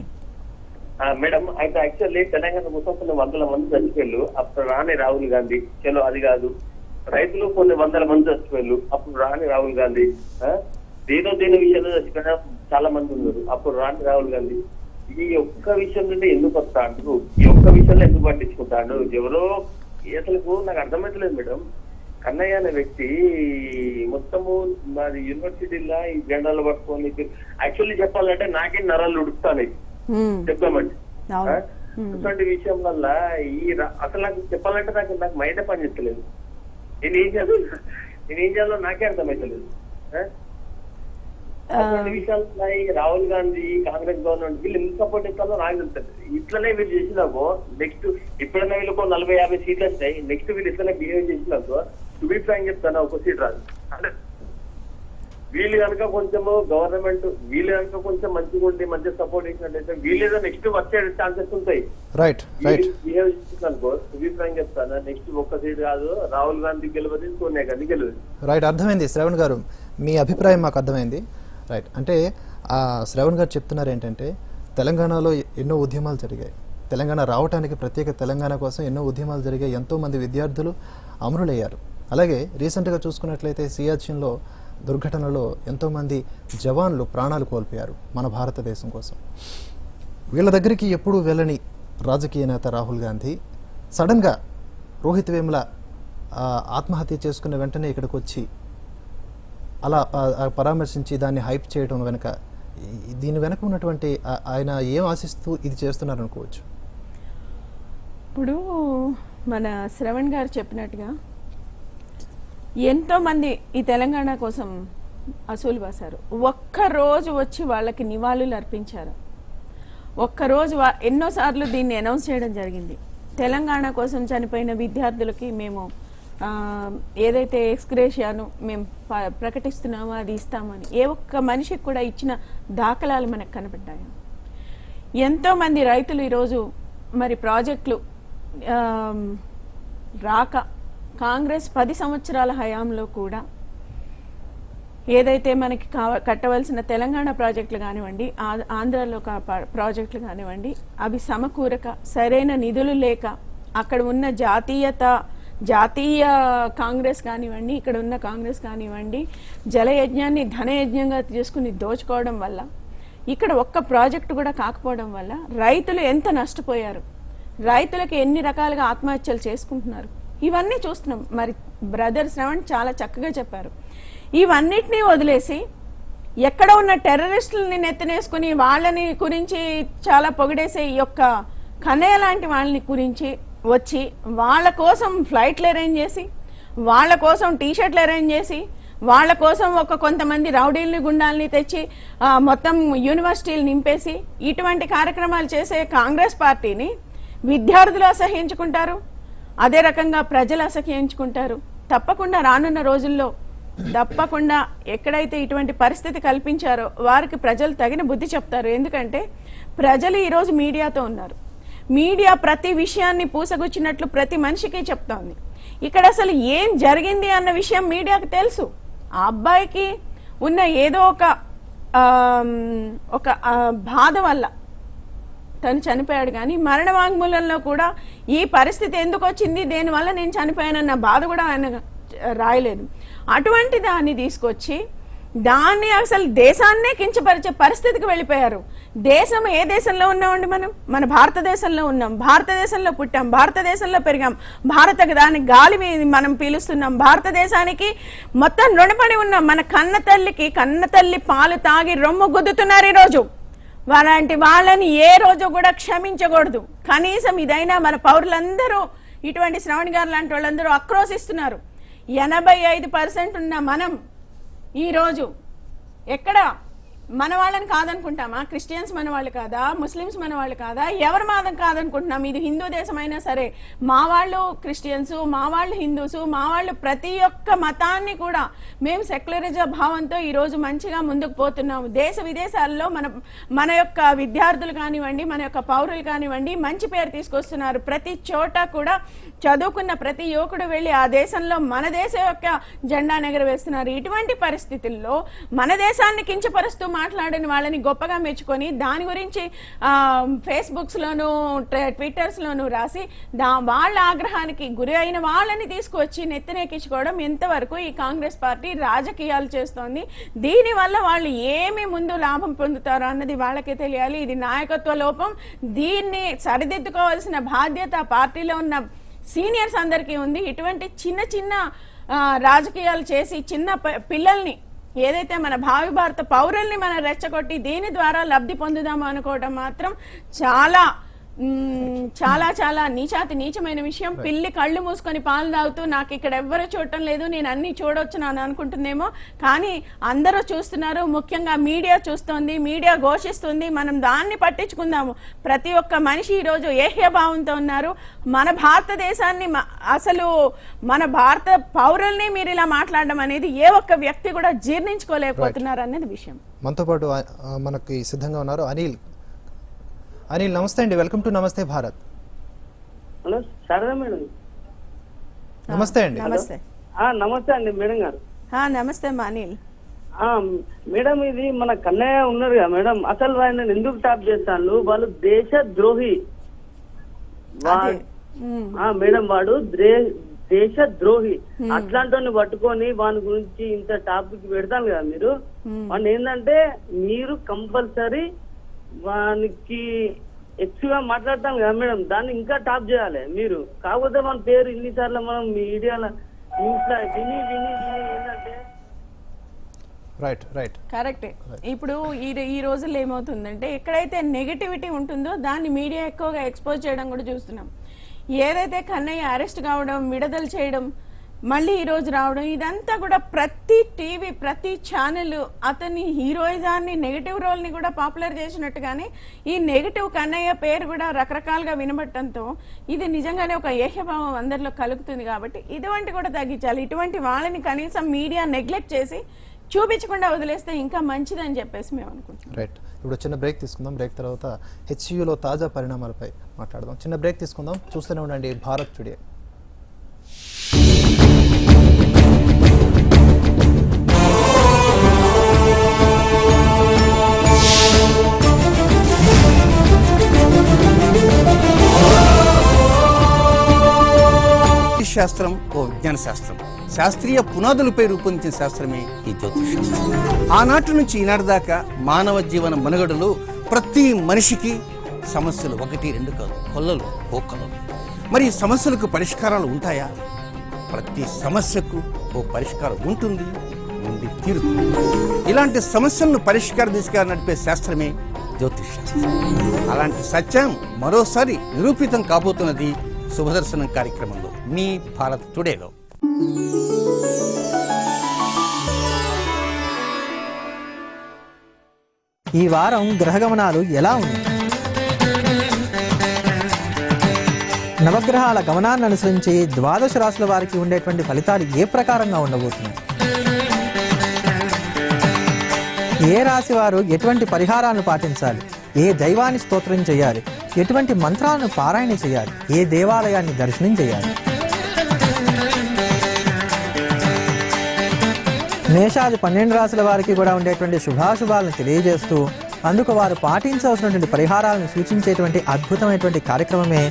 మేడం. అయితే యాక్చువల్లీ తెలంగాణ కోసం కొన్ని వందల మంది చచ్చిపోయారు. అప్పుడు రాణి రాహుల్ గాంధీ. చలో అది కాదు, రైతులు కొన్ని వందల మంది చచ్చిపోయారు. అప్పుడు రాణి రాహుల్ గాంధీ. దీని విషయంలో చచ్చిపోయిన చాలా మంది ఉన్నారు. అప్పుడు రాణి రాహుల్ గాంధీ. ఈ ఒక్క విషయం నుండి ఎందుకు వస్తాడు? ఈ ఒక్క విషయంలో ఎందుకు పట్టించుకుంటాడు? ఎవరో అసలు నాకు అర్థమైతలేదు మేడం. కన్నయ్య అనే వ్యక్తి మొత్తము మాది యూనివర్సిటీలో ఈ జెండాలు పట్టుకొని యాక్చువల్లీ చెప్పాలంటే నాకే నరాలు ఉడుకుతాను చెప్పామండి. ఇటువంటి విషయం వల్ల అసలు నాకు చెప్పాలంటే నాకు మైండ్ పని చెప్తలేదు. నేను ఏం చేయాలో నాకే అర్థమైతలేదు. అటువంటి విషయాలు రాహుల్ గాంధీ, కాంగ్రెస్ గవర్నమెంట్ వీళ్ళు ఎంత సపోర్ట్ ఇస్తారో నాకు తెలుస్తుంది. ఇట్లనే వీళ్ళు చేసినాకో నెక్స్ట్ ఎప్పుడైనా వీళ్ళకు 40-50 సీట్లు వస్తాయి. నెక్స్ట్ వీళ్ళు ఇట్లనే బిహేవ్ చేసినాకో చూపించాలని చెప్తాను, ఒక సీట్ రాదు. అంటే వీళ్ళు కనుక కొంచెము గవర్నమెంట్ వీళ్ళు కనుక కొంచెం మంచిగా ఉండి మంచిగా సపోర్ట్ చేసినట్టయితే వీళ్ళు ఏదో నెక్స్ట్ వచ్చే ఛాన్సెస్ ఉంటాయి. రైట్ రైట్, బిహేవ్ చేసినాకో చూపించాలని చెప్తాను. నెక్స్ట్ ఒక్క సీట్ కాదు, రాహుల్ గాంధీ గెలవదు, సోనియా గాంధీ గెలవదు. రైట్, అర్థమైంది శ్రవణ్ గారు, మీ అభిప్రాయం మాకు అర్థమైంది. రైట్, అంటే శ్రవణ్ గారు చెప్తున్నారు ఏంటంటే తెలంగాణలో ఎన్నో ఉద్యమాలు జరిగాయి, తెలంగాణ రావడానికి ప్రత్యేక తెలంగాణ కోసం ఎన్నో ఉద్యమాలు జరిగాయి, ఎంతోమంది విద్యార్థులు అమరులయ్యారు. అలాగే రీసెంట్గా చూసుకున్నట్లయితే సియాచిన్లో దుర్ఘటనలో ఎంతోమంది జవాన్లు ప్రాణాలు కోల్పోయారు మన భారతదేశం కోసం. వీళ్ళ దగ్గరికి ఎప్పుడూ వెళ్ళని రాజకీయ నేత రాహుల్ గాంధీ సడన్గా రోహిత్ వేముల ఆత్మహత్య చేసుకున్న వెంటనే ఇక్కడికి వచ్చి అలా పరామర్శించి దాన్ని హైప్ చేయడం వెనుక, దీని వెనక ఉన్నటువంటి ఆయన ఏం ఆశిస్తూ ఇది చేస్తున్నారు అనుకోవచ్చు? ఇప్పుడు మన శ్రవణ్ గారు చెప్పినట్టుగా ఎంతో మంది ఈ తెలంగాణ కోసం అసూలు బాసారు. ఒక్కరోజు వచ్చి వాళ్ళకి నివాళులు అర్పించారు. ఒక్కరోజు ఎన్నోసార్లు దీన్ని అనౌన్స్ చేయడం జరిగింది. తెలంగాణ కోసం చనిపోయిన విద్యార్థులకి మేము ఏదైతే ఎక్స్గ్రేషియాను మేము ప్రకటిస్తున్నామో అది ఇస్తామని ఏ ఒక్క మనిషికి కూడా ఇచ్చిన దాఖలాలు మనకు కనబడ్డాయి. ఎంతోమంది రైతులు ఈరోజు మరి ప్రాజెక్టులు రాక కాంగ్రెస్ 10 సంవత్సరాల హయాంలో కూడా ఏదైతే మనకి కట్టవలసిన తెలంగాణ ప్రాజెక్టులు కానివ్వండి, ఆంధ్రాలో ప్రాజెక్టులు కానివ్వండి, అవి సమకూరక, సరైన నిధులు లేక, అక్కడ ఉన్న జాతీయ కాంగ్రెస్ కానివ్వండి, ఇక్కడ ఉన్న కాంగ్రెస్ కానివ్వండి, జలయజ్ఞాన్ని ధనయజ్ఞంగా తీసుకుని దోచుకోవడం వల్ల ఇక్కడ ఒక్క ప్రాజెక్టు కూడా కాకపోవడం వల్ల రైతులు ఎంత నష్టపోయారు, రైతులకు ఎన్ని రకాలుగా ఆత్మహత్యలు చేసుకుంటున్నారు, ఇవన్నీ చూస్తున్నాం. మరి బ్రదర్ శ్రవణ్ చాలా చక్కగా చెప్పారు. ఇవన్నిటినీ వదిలేసి ఎక్కడ ఉన్న టెర్రరిస్టులని నెత్తినేసుకుని వాళ్ళని గురించి చాలా పొగిడేసే ఈ యొక్క కన్నయ్య లాంటి వాళ్ళని గురించి వచ్చి వాళ్ళ కోసం ఫ్లైట్లు అరేంజ్ చేసి, వాళ్ళ కోసం టీషర్ట్లు అరేంజ్ చేసి, వాళ్ళ కోసం కొంతమంది రౌడీల్ని గుండాల్ని తెచ్చి మొత్తం యూనివర్సిటీలు నింపేసి ఇటువంటి కార్యక్రమాలు చేసే కాంగ్రెస్ పార్టీని విద్యార్థులు అసహ్యించుకుంటారు, అదే రకంగా ప్రజలు అసహ్యించుకుంటారు. తప్పకుండా రానున్న రోజుల్లో తప్పకుండా ఎక్కడైతే ఇటువంటి పరిస్థితి కల్పించారో వారికి ప్రజలు తగిన బుద్ధి చెప్తారు. ఎందుకంటే ప్రజలు ఈరోజు మీడియాతో ఉన్నారు. మీడియా ప్రతి విషయాన్ని పూసగుచ్చినట్లు ప్రతి మనిషికి చెప్తోంది. ఇక్కడ అసలు ఏం జరిగింది అన్న విషయం మీడియాకు తెలుసు. ఆ అబ్బాయికి ఉన్న ఏదో ఒక బాధ వల్ల తను చనిపోయాడు, కానీ మరణ వాంగ్మూలంలో కూడా ఈ పరిస్థితి ఎందుకు వచ్చింది, దేనివల్ల నేను చనిపోయానన్న బాధ కూడా ఆయన రాయలేదు. అటువంటి దాన్ని తీసుకొచ్చి దాన్ని అసలు దేశాన్నే కించపరిచే పరిస్థితికి వెళ్ళిపోయారు. దేశం ఏ దేశంలో ఉన్నామండి? మనం మన భారతదేశంలో ఉన్నాం, భారతదేశంలో పుట్టాం, భారతదేశంలో పెరిగాం, దాని గాలి మనం పీలుస్తున్నాం, భారతదేశానికి మొత్తం రుణపడి ఉన్నాం. మన కన్న తల్లి పాలు తాగి రొమ్ము గుద్దుతున్నారు ఈరోజు. అలాంటి వాళ్ళని ఏ రోజు కూడా క్షమించకూడదు. కనీసం ఇదైనా మన పౌరులందరూ, ఇటువంటి శ్రవణ్ గారు లాంటి వాళ్ళందరూ ఆక్రోశిస్తున్నారు. 85% ఉన్న మనం ఈరోజు ఎక్కడ మన వాళ్ళని కాదనుకుంటామా? క్రిస్టియన్స్ మన వాళ్ళు కాదా? ముస్లిమ్స్ మన వాళ్ళు కాదా? ఎవరు మాదం కాదనుకుంటున్నాం? ఇది హిందూ దేశం అయినా సరే మా వాళ్ళు క్రిస్టియన్స్, మా వాళ్ళు హిందూస్, మా వాళ్ళు ప్రతి ఒక్క మతాన్ని కూడా మేము సెక్యులరిజం భావంతో ఈరోజు మంచిగా ముందుకు పోతున్నాము. దేశ విదేశాల్లో మన యొక్క విద్యార్థులు కానివ్వండి, మన యొక్క పౌరులు కానివ్వండి మంచి పేరు తీసుకొస్తున్నారు. ప్రతి చోట కూడా చదువుకున్న ప్రతి యువకుడు వెళ్ళి ఆ దేశంలో మన దేశం యొక్క జెండా ఎగరవేస్తున్నారు. ఇటువంటి పరిస్థితుల్లో మన దేశాన్ని కించపరుస్తూ మాట్లాడిన వాళ్ళని గొప్పగా మెచ్చుకొని దాని గురించి ఫేస్బుక్స్ లోను ట్విట్టర్స్ లోను రాసి వాళ్ళ ఆగ్రహానికి గురి అయిన వాళ్ళని తీసుకువచ్చి నెత్తినెక్కించుకోవడం ఎంతవరకు ఈ కాంగ్రెస్ పార్టీ రాజకీయాలు చేస్తోంది. దీనివల్ల వాళ్ళు ఏమి ముందు లాభం పొందుతారో అన్నది వాళ్ళకే తెలియాలి. ఇది నాయకత్వ లోపం. దీన్ని సరిదిద్దుకోవాల్సిన బాధ్యత పార్టీలో ఉన్న సీనియర్స్ అందరికీ ఉంది. ఇటువంటి చిన్న చిన్న రాజకీయాలు చేసి చిన్న పిల్లల్ని, ఏదైతే మన భావి భారత పౌరుల్ని మనం రెచ్చగొట్టి దీని ద్వారా లబ్ధి పొందుదాము అనుకోవడం మాత్రం చాలా చాలా చాలా నీచమైన విషయం. పిల్లి కళ్ళు మూసుకొని పాలు తాగుతూ నాకు ఇక్కడ ఎవ్వరూ చూడటం లేదు, నేను అన్ని చూడొచ్చు అని అనుకుంటుందేమో, కానీ అందరూ చూస్తున్నారు. ముఖ్యంగా మీడియా చూస్తోంది, మీడియా ఘోషిస్తుంది. మనం దాన్ని పట్టించుకుందాము. ప్రతి ఒక్క మనిషి ఈరోజు ఏహ్యభావంతో ఉన్నారు. మన భారతదేశాన్ని, అసలు మన భారత పౌరుల్ని మీరు ఇలా మాట్లాడడం అనేది ఏ ఒక్క వ్యక్తి కూడా జీర్ణించుకోలేకపోతున్నారు అనేది విషయం. మనతో పాటు మనకి సిద్ధంగా ఉన్నారు అనిల్. నమస్తే అండి, వెల్కమ్ టు నమస్తే భారత్. Hello Sharada madam. నమస్తే అండి. నమస్తే. నమస్తే అండి మేడం గారు. నమస్తే అనిల్. మేడం, ఇది మన కన్నయ్య ఉన్నారు కదా మేడం, అసలు ఆయన ఎందుకు టాప్ చేస్తాను? వాళ్ళు దేశ ద్రోహి మేడం, వాడు దేశ ద్రోహి. అట్లాంటి పట్టుకొని వాని గురించి ఇంత టాపిక్ పెడతాను కదా మీరు. వాడిని ఏంటంటే మీరు కంపల్సరీ వానికి ఎక్కువగా మాట్లాడతాం కదా మేడం, దాన్ని ఇంకా టాప్ చేయాలి మీరు. కాకపోతే మన పేరు ఇన్నిసార్లు మనం మీడియాలో న్యూస్ లో విని ఏంటంటే కరెక్టే. ఇప్పుడు ఈ రోజుల్లో ఏమవుతుందంటే ఎక్కడైతే నెగటివిటీ ఉంటుందో దాన్ని మీడియా ఎక్కువగా ఎక్స్పోజ్ చేయడం కూడా చూస్తున్నాం. ఏదైతే కన్నయ్య అరెస్ట్ కావడం, విడుదల చేయడం, మళ్ళీ ఈ రోజు రావడం, ఇదంతా కూడా ప్రతి టీవీ ప్రతి ఛానల్ అతని హీరోయిజాన్ని, నెగిటివ్ రోల్ ని కూడా పాపులర్ చేసినట్టుగానే ఈ నెగిటివ్ కన్నయ్య పేరు కూడా రకరకాలుగా వినబట్టడంతో ఇది నిజంగానే ఒక ఏహ్యభావం అందరిలో కలుగుతుంది. కాబట్టి ఇటువంటి కూడా తగ్గించాలి. ఇటువంటి వాళ్ళని కనీసం మీడియా నెగ్లెక్ట్ చేసి చూపించకుండా వదిలేస్తే ఇంకా మంచిదని చెప్పేసి మేము అనుకుంటున్నాం. రైట్, ఇప్పుడు చిన్న బ్రేక్ తీసుకుందాం. బ్రేక్ తర్వాత హెచ్సియులో తాజా పరిణామాలపై మాట్లాడదాం. చిన్న బ్రేక్ తీసుకుందాం, చూస్తూనే ఉండండి భారత్ టుడే. శాస్త్రం ఓ విజ్ఞాన శాస్త్రం. శాస్త్రీయ పునాదులపై రూపొందించిన శాస్త్రమే ఈ జ్యోతిషం. ఆనాటి నుంచి ఈనాటి దాకా మానవ జీవన మనుగడలో ప్రతి మనిషికి సమస్యలు 1, 2 కాదు, కొల్లలు కోకొల్లలు. మరి ఈ సమస్యలకు పరిష్కారాలు ఉంటాయా? ప్రతి సమస్యకు ఓ పరిష్కారం ఉంటుంది, ఉండి తీరుతుంది. ఇలాంటి సమస్యలను పరిష్కార దిశగా నడిపే శాస్త్రమే జ్యోతిష్ శాస్త్రం. అలాంటి సత్యం మరోసారి నిరూపితం కాబోతున్నది శుభదర్శనం కార్యక్రమంలో, మీ భారత్ టుడేలో. ఈ వారం గ్రహగమనాలు ఎలా ఉన్నాయి? నవగ్రహాల గమనాన్ని అనుసరించి 12 రాశుల వారికి ఉండేటువంటి ఫలితాలు ఏ ప్రకారంగా ఉండబోతున్నాయి? ఏ రాశి వారు ఎటువంటి పరిహారాలను పాటించాలి, ఏ దైవాన్ని స్తోత్రం చేయాలి, ఎటువంటి మంత్రాలను పారాయణ చేయాలి, ఏ దేవాలయాన్ని దర్శనం చేయాలి. మేషాది 12 రాశుల వారికి కూడా ఉండేటువంటి శుభాశుభాలను తెలియజేస్తూ అందుకు వారు పాటించవలసినటువంటి పరిహారాలను సూచించేటువంటి అద్భుతమైనటువంటి కార్యక్రమమే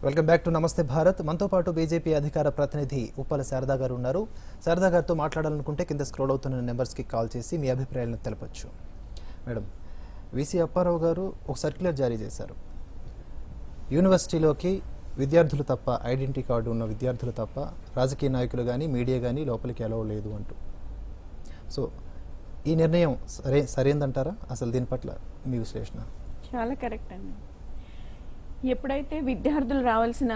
వెల్కమ్ బ్యాక్ టు నమస్తే భారత్. మనతో పాటు బీజేపీ అధికార ప్రతినిధి ఉప్పల శారదా గారు ఉన్నారు. శారదా గారితో మాట్లాడాలనుకుంటే కింద స్క్రోల్ అవుతున్న నెంబర్స్కి కాల్ చేసి మీ అభిప్రాయాలను తెలపచ్చు. మేడం, వీసీ అప్పారావు గారు ఒక సర్క్యులర్ జారీ చేశారు. యూనివర్సిటీలోకి విద్యార్థులు తప్ప, ఐడెంటిటీ కార్డు ఉన్న విద్యార్థులు తప్ప రాజకీయ నాయకులు కానీ మీడియా కానీ లోపలికి అలౌ లేదు అంటూ. సో ఈ నిర్ణయం సరైందంటారా? అసలు దీని పట్ల మీ విశ్లేషణ? చాలా కరెక్ట్ అండి. ఎప్పుడైతే విద్యార్థులు రావాల్సిన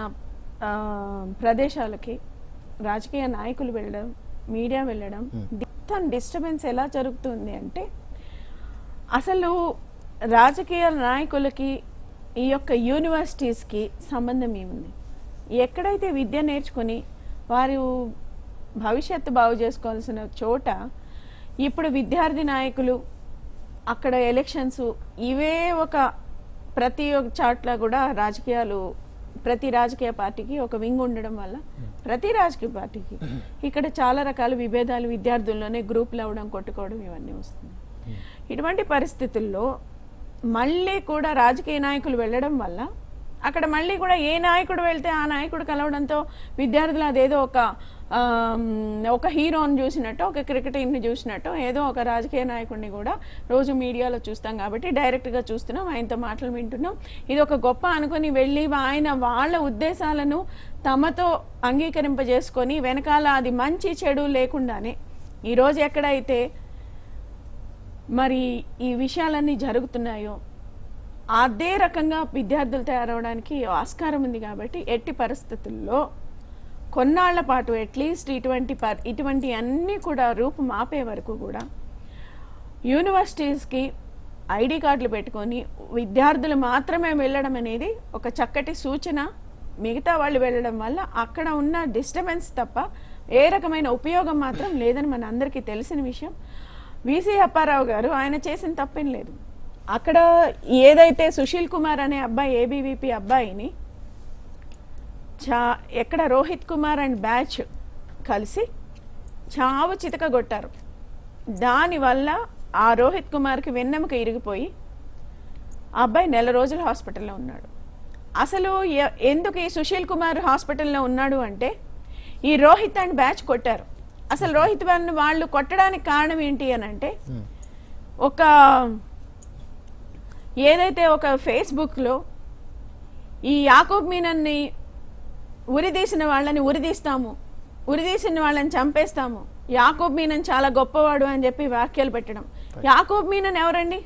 ప్రదేశాలకి రాజకీయ నాయకులు వెళ్ళడం, మీడియా వెళ్ళడం, డిస్టర్బెన్స్ ఎలా జరుగుతుంది అంటే, అసలు రాజకీయ నాయకులకి ఈ యొక్క యూనివర్సిటీస్కి సంబంధం ఏముంది? ఎక్కడైతే విద్య నేర్చుకొని వారు భవిష్యత్తు బాగు చేసుకోవాల్సిన చోట ఇప్పుడు విద్యార్థి నాయకులు, అక్కడ ఎలక్షన్స్, ఇవే ఒక ప్రతి ఒక్క చాట్ల కూడా రాజకీయాలు, ప్రతి రాజకీయ పార్టీకి ఒక వింగ్ ఉండడం వల్ల ప్రతి రాజకీయ పార్టీకి ఇక్కడ చాలా రకాల విభేదాలు, విద్యార్థుల్లోనే గ్రూపులు అవ్వడం, కొట్టుకోవడం, ఇవన్నీ వస్తుంది. ఇటువంటి పరిస్థితుల్లో మళ్ళీ కూడా రాజకీయ నాయకులు వెళ్ళడం వల్ల అక్కడ మళ్ళీ కూడా ఏ నాయకుడు వెళ్తే ఆ నాయకుడు కలవడంతో విద్యార్థులు అదేదో ఒక హీరోని చూసినట్టు, ఒక క్రికెటర్ని చూసినట్టు, ఏదో ఒక రాజకీయ నాయకుడిని కూడా రోజు మీడియాలో చూస్తాం కాబట్టి డైరెక్ట్గా చూస్తున్నాం, ఆయనతో మాటలు వింటున్నాం, ఇది ఒక గొప్ప అనుకుని వెళ్ళి ఆయన వాళ్ళ ఉద్దేశాలను తమతో అంగీకరింపజేసుకొని వెనకాల అది మంచి చెడు లేకుండానే ఈరోజు ఎక్కడైతే మరి ఈ విషయాలన్నీ జరుగుతున్నాయో అదే రకంగా విద్యార్థులు తయారవడానికి ఆస్కారం ఉంది. కాబట్టి ఎట్టి పరిస్థితుల్లో కొన్నాళ్ల పాటు అట్లీస్ట్ ఇటువంటి అన్నీ కూడా రూపం ఆపే వరకు కూడా యూనివర్సిటీస్కి ఐడి కార్డులు పెట్టుకొని విద్యార్థులు మాత్రమే వెళ్ళడం అనేది ఒక చక్కటి సూచన. మిగతా వాళ్ళు వెళ్ళడం వల్ల అక్కడ ఉన్న డిస్టర్బెన్స్ తప్ప ఏ రకమైన ఉపయోగం మాత్రం లేదని మన అందరికీ తెలిసిన విషయం. వీసీ అప్పారావు గారు ఆయన చేసిన తప్పేం లేదు. అక్కడ ఏదైతే సుశీల్ కుమార్ అనే అబ్బాయి, ఏబీవీపీ అబ్బాయిని ఎక్కడ రోహిత్ కుమార్ అండ్ బ్యాచ్ కలిసి చావు చితకగొట్టారు. దానివల్ల ఆ రోహిత్ కుమార్కి వెన్నెముక ఇరిగిపోయి ఆ అబ్బాయి 4 రోజులు హాస్పిటల్లో ఉన్నాడు. అసలు ఎందుకు ఈ సుశీల్ కుమార్ హాస్పిటల్లో ఉన్నాడు అంటే ఈ రోహిత్ అండ్ బ్యాచ్ కొట్టారు. అసలు రోహిత్ వాళ్ళు కొట్టడానికి కారణం ఏంటి అని అంటే, ఒక ఏదైతే ఒక ఫేస్బుక్లో ఈ యాకూబ్ మీనన్ని ఉరిదీసిన వాళ్ళని ఉరిదీస్తాము, ఉరిదీసిన వాళ్ళని చంపేస్తాము, యాకూబ్ మీనన్ చాలా గొప్పవాడు అని చెప్పి వ్యాఖ్యలు పెట్టడం. యాకూబ్ మీనన్ ఎవరండి?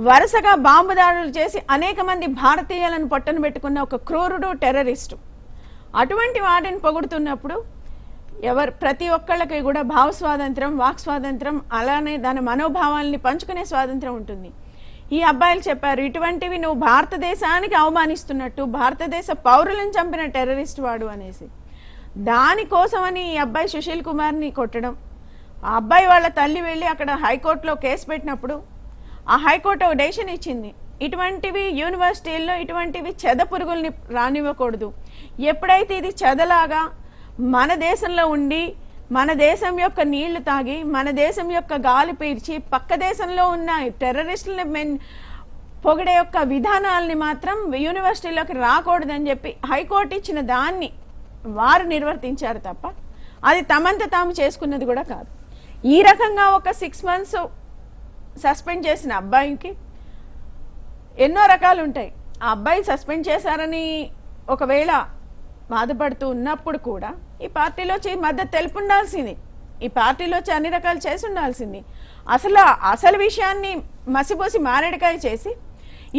వరుసగా బాంబు దాడులు చేసి అనేక మంది భారతీయులను పొట్టను పెట్టుకున్న ఒక క్రూరుడు, టెర్రరిస్టు. అటువంటి వాడిని పొగుడుతున్నప్పుడు ప్రతి ఒక్కళ్ళకి కూడా భావ స్వాతంత్రం, వాక్ స్వాతంత్రం, అలానే దాని మనోభావాల్ని పంచుకునే స్వాతంత్రం ఉంటుంది. ఈ అబ్బాయిలు చెప్పారు, ఇటువంటివి నువ్వు భారతదేశానికి అవమానిస్తున్నట్టు, భారతదేశ పౌరులను చంపిన టెర్రరిస్ట్ వాడు అనేసి. దానికోసమని ఈ అబ్బాయి సుశీల్ కుమార్ని కొట్టడం. ఆ అబ్బాయి వాళ్ళ తల్లి వెళ్ళి అక్కడ హైకోర్టులో కేసు పెట్టినప్పుడు ఆ హైకోర్టు ఒక డెసిషన్ ఇచ్చింది, ఇటువంటివి యూనివర్సిటీల్లో ఇటువంటివి చెద పురుగుల్ని రానివ్వకూడదు. ఎప్పుడైతే ఇది చెదలాగా మన దేశంలో ఉండి మన దేశం యొక్క నీళ్లు తాగి మన దేశం యొక్క గాలి పీల్చి పక్క దేశంలో ఉన్న టెర్రరిస్టులని పొగిడే యొక్క విధానాల్ని మాత్రం యూనివర్సిటీలోకి రాకూడదని చెప్పి హైకోర్టు ఇచ్చిన దాన్ని వారు నిర్వర్తించారు తప్ప అది తమంత తాము చేసుకున్నది కూడా కాదు. ఈ రకంగా ఒక 6 months సస్పెండ్ చేసిన అబ్బాయికి ఎన్నో రకాలు ఉంటాయి. ఆ అబ్బాయి సస్పెండ్ చేశారని ఒకవేళ బాధపడుతూ ఉన్నప్పుడు కూడా ఈ పార్టీలో మద్దతు తెలుపు ఉండాల్సింది, ఈ పార్టీలో అన్ని రకాలు చేసి ఉండాల్సింది. అసలు విషయాన్ని మసిపోసి మారేడుకాయ చేసి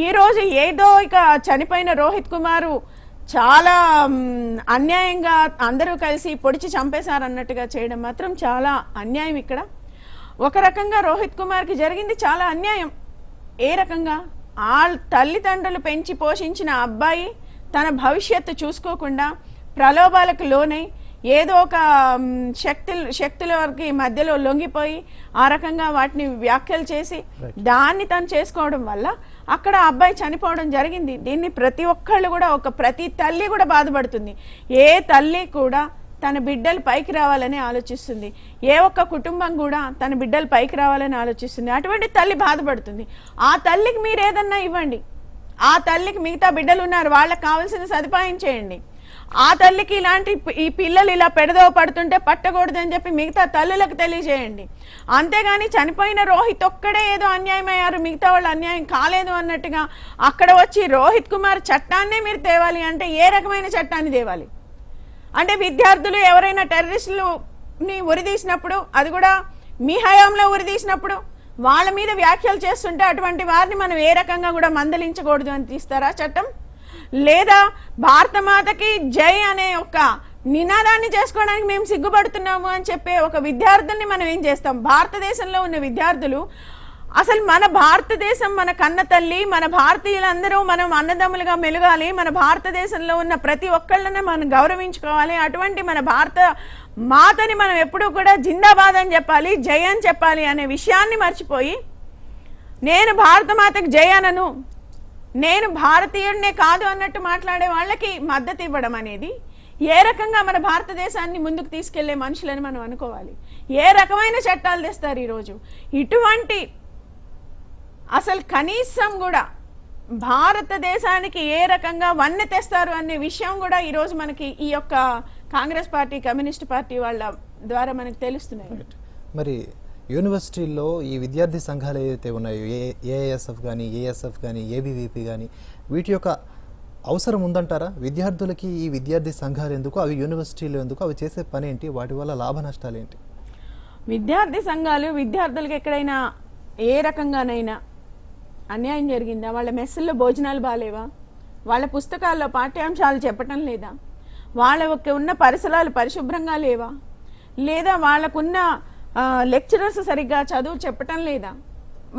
ఈరోజు ఏదో ఇక చనిపోయిన రోహిత్ కుమారు చాలా అన్యాయంగా అందరూ కలిసి పొడిచి చంపేశారన్నట్టుగా చేయడం మాత్రం చాలా అన్యాయం. ఇక్కడ ఒక రకంగా రోహిత్ కుమార్కి జరిగింది చాలా అన్యాయం. ఏ రకంగా ఆ తల్లిదండ్రులు పెంచి పోషించిన అబ్బాయి తన భవిష్యత్తు చూసుకోకుండా ప్రలోభాలకు లోనై ఏదో ఒక శక్తులకి మధ్యలో లొంగిపోయి ఆ రకంగా వాటిని వ్యాఖ్యలు చేసి దాన్ని తను చేసుకోవడం వల్ల అక్కడ అబ్బాయి చనిపోవడం జరిగింది. దీన్ని ప్రతి ఒక్కళ్ళు కూడా ప్రతి తల్లి కూడా బాధపడుతుంది. ఏ తల్లి కూడా తన బిడ్డలు పైకి రావాలని ఆలోచిస్తుంది, ఏ ఒక్క కుటుంబం కూడా తన బిడ్డలు పైకి రావాలని ఆలోచిస్తుంది. అటువంటి తల్లి బాధపడుతుంది. ఆ తల్లికి మీరు ఏదన్నా ఇవ్వండి, ఆ తల్లికి మిగతా బిడ్డలు ఉన్నారు వాళ్ళకి కావాల్సిన సదుపాయం చేయండి. ఆ తల్లికి ఇలాంటి ఈ పిల్లలు ఇలా పెడదవ పడుతుంటే పట్టకూడదని చెప్పి మిగతా తల్లులకు తెలియజేయండి. అంతేగాని చనిపోయిన రోహిత్ ఒక్కడే ఏదో అన్యాయం అయ్యారు, మిగతా వాళ్ళు అన్యాయం కాలేదు అన్నట్టుగా అక్కడ వచ్చి రోహిత్ కుమార్ చట్టాన్నే మీరు తేవాలి అంటే ఏ రకమైన చట్టాన్ని తేవాలి? అంటే విద్యార్థులు ఎవరైనా టెర్రరిస్టులని ఉరిదీసినప్పుడు, అది కూడా మీ హయాంలో ఉరిదీసినప్పుడు వాళ్ళ మీద వ్యాఖ్యలు చేస్తుంటే అటువంటి వారిని మనం ఏ రకంగా కూడా మందలించకూడదు అని తీస్తారా చట్టం? లేదా భారత మాతకి జై అనే ఒక నినాదాన్ని చేసుకోవడానికి మేము సిగ్గుపడుతున్నాము అని చెప్పే ఒక విద్యార్థుల్ని మనం ఏం చేస్తాం? భారతదేశంలో ఉన్న విద్యార్థులు అసలు మన భారతదేశం మన కన్న తల్లి, మన భారతీయులందరూ మనం అన్నదమ్ములుగా మెలగాలి, మన భారతదేశంలో ఉన్న ప్రతి ఒక్కళ్ళని మనం గౌరవించుకోవాలి, అటువంటి మన భారత మాతని మనం ఎప్పుడూ కూడా జిందాబాద్ అని చెప్పాలి, జై అని చెప్పాలి అనే విషయాన్ని మర్చిపోయి నేను భారత మాతకి జై అనను, నేను భారతీయుడినే కాదు అన్నట్టు మాట్లాడే వాళ్ళకి మద్దతు ఇవ్వడం అనేది ఏ రకంగా మన భారతదేశాన్ని ముందుకు తీసుకెళ్లే మనుషులని మనం అనుకోవాలి? ఏ రకమైన చట్టాలు తెస్తారు ఈరోజు? ఇటువంటి అసలు కనీసం కూడా భారతదేశానికి ఏ రకంగా వన్నె తెస్తారు అనే విషయం కూడా ఈరోజు మనకి ఈ యొక్క కాంగ్రెస్ పార్టీ, కమ్యూనిస్ట్ పార్టీ వాళ్ళ ద్వారా మనకు తెలుస్తున్నాయి. మరి యూనివర్సిటీల్లో ఈ విద్యార్థి సంఘాలు ఏవైతే ఉన్నాయో, ఏఐఎస్ఎఫ్ కానీ, ఏఎస్ఎఫ్ కానీ, ఏబీవీపీ కానీ, వీటి యొక్క అవసరం ఉందంటారా? విద్యార్థులకి ఈ విద్యార్థి సంఘాలు ఎందుకు, అవి యూనివర్సిటీలు ఎందుకు, అవి చేసే పని ఏంటి, వాటి వల్ల లాభ నష్టాలు ఏంటి? విద్యార్థి సంఘాలు విద్యార్థులకు ఎక్కడైనా ఏ రకంగానైనా అన్యాయం జరిగిందా? వాళ్ళ మెస్సుల్లో భోజనాలు బాలేవా? వాళ్ళ పుస్తకాల్లో పాఠ్యాంశాలు చెప్పటం లేదా? వాళ్ళకి ఉన్న పరిసరాలు పరిశుభ్రంగా లేవా? లేదా వాళ్ళకున్న లెక్చరర్స్ సరిగ్గా చదువు చెప్పటం లేదా?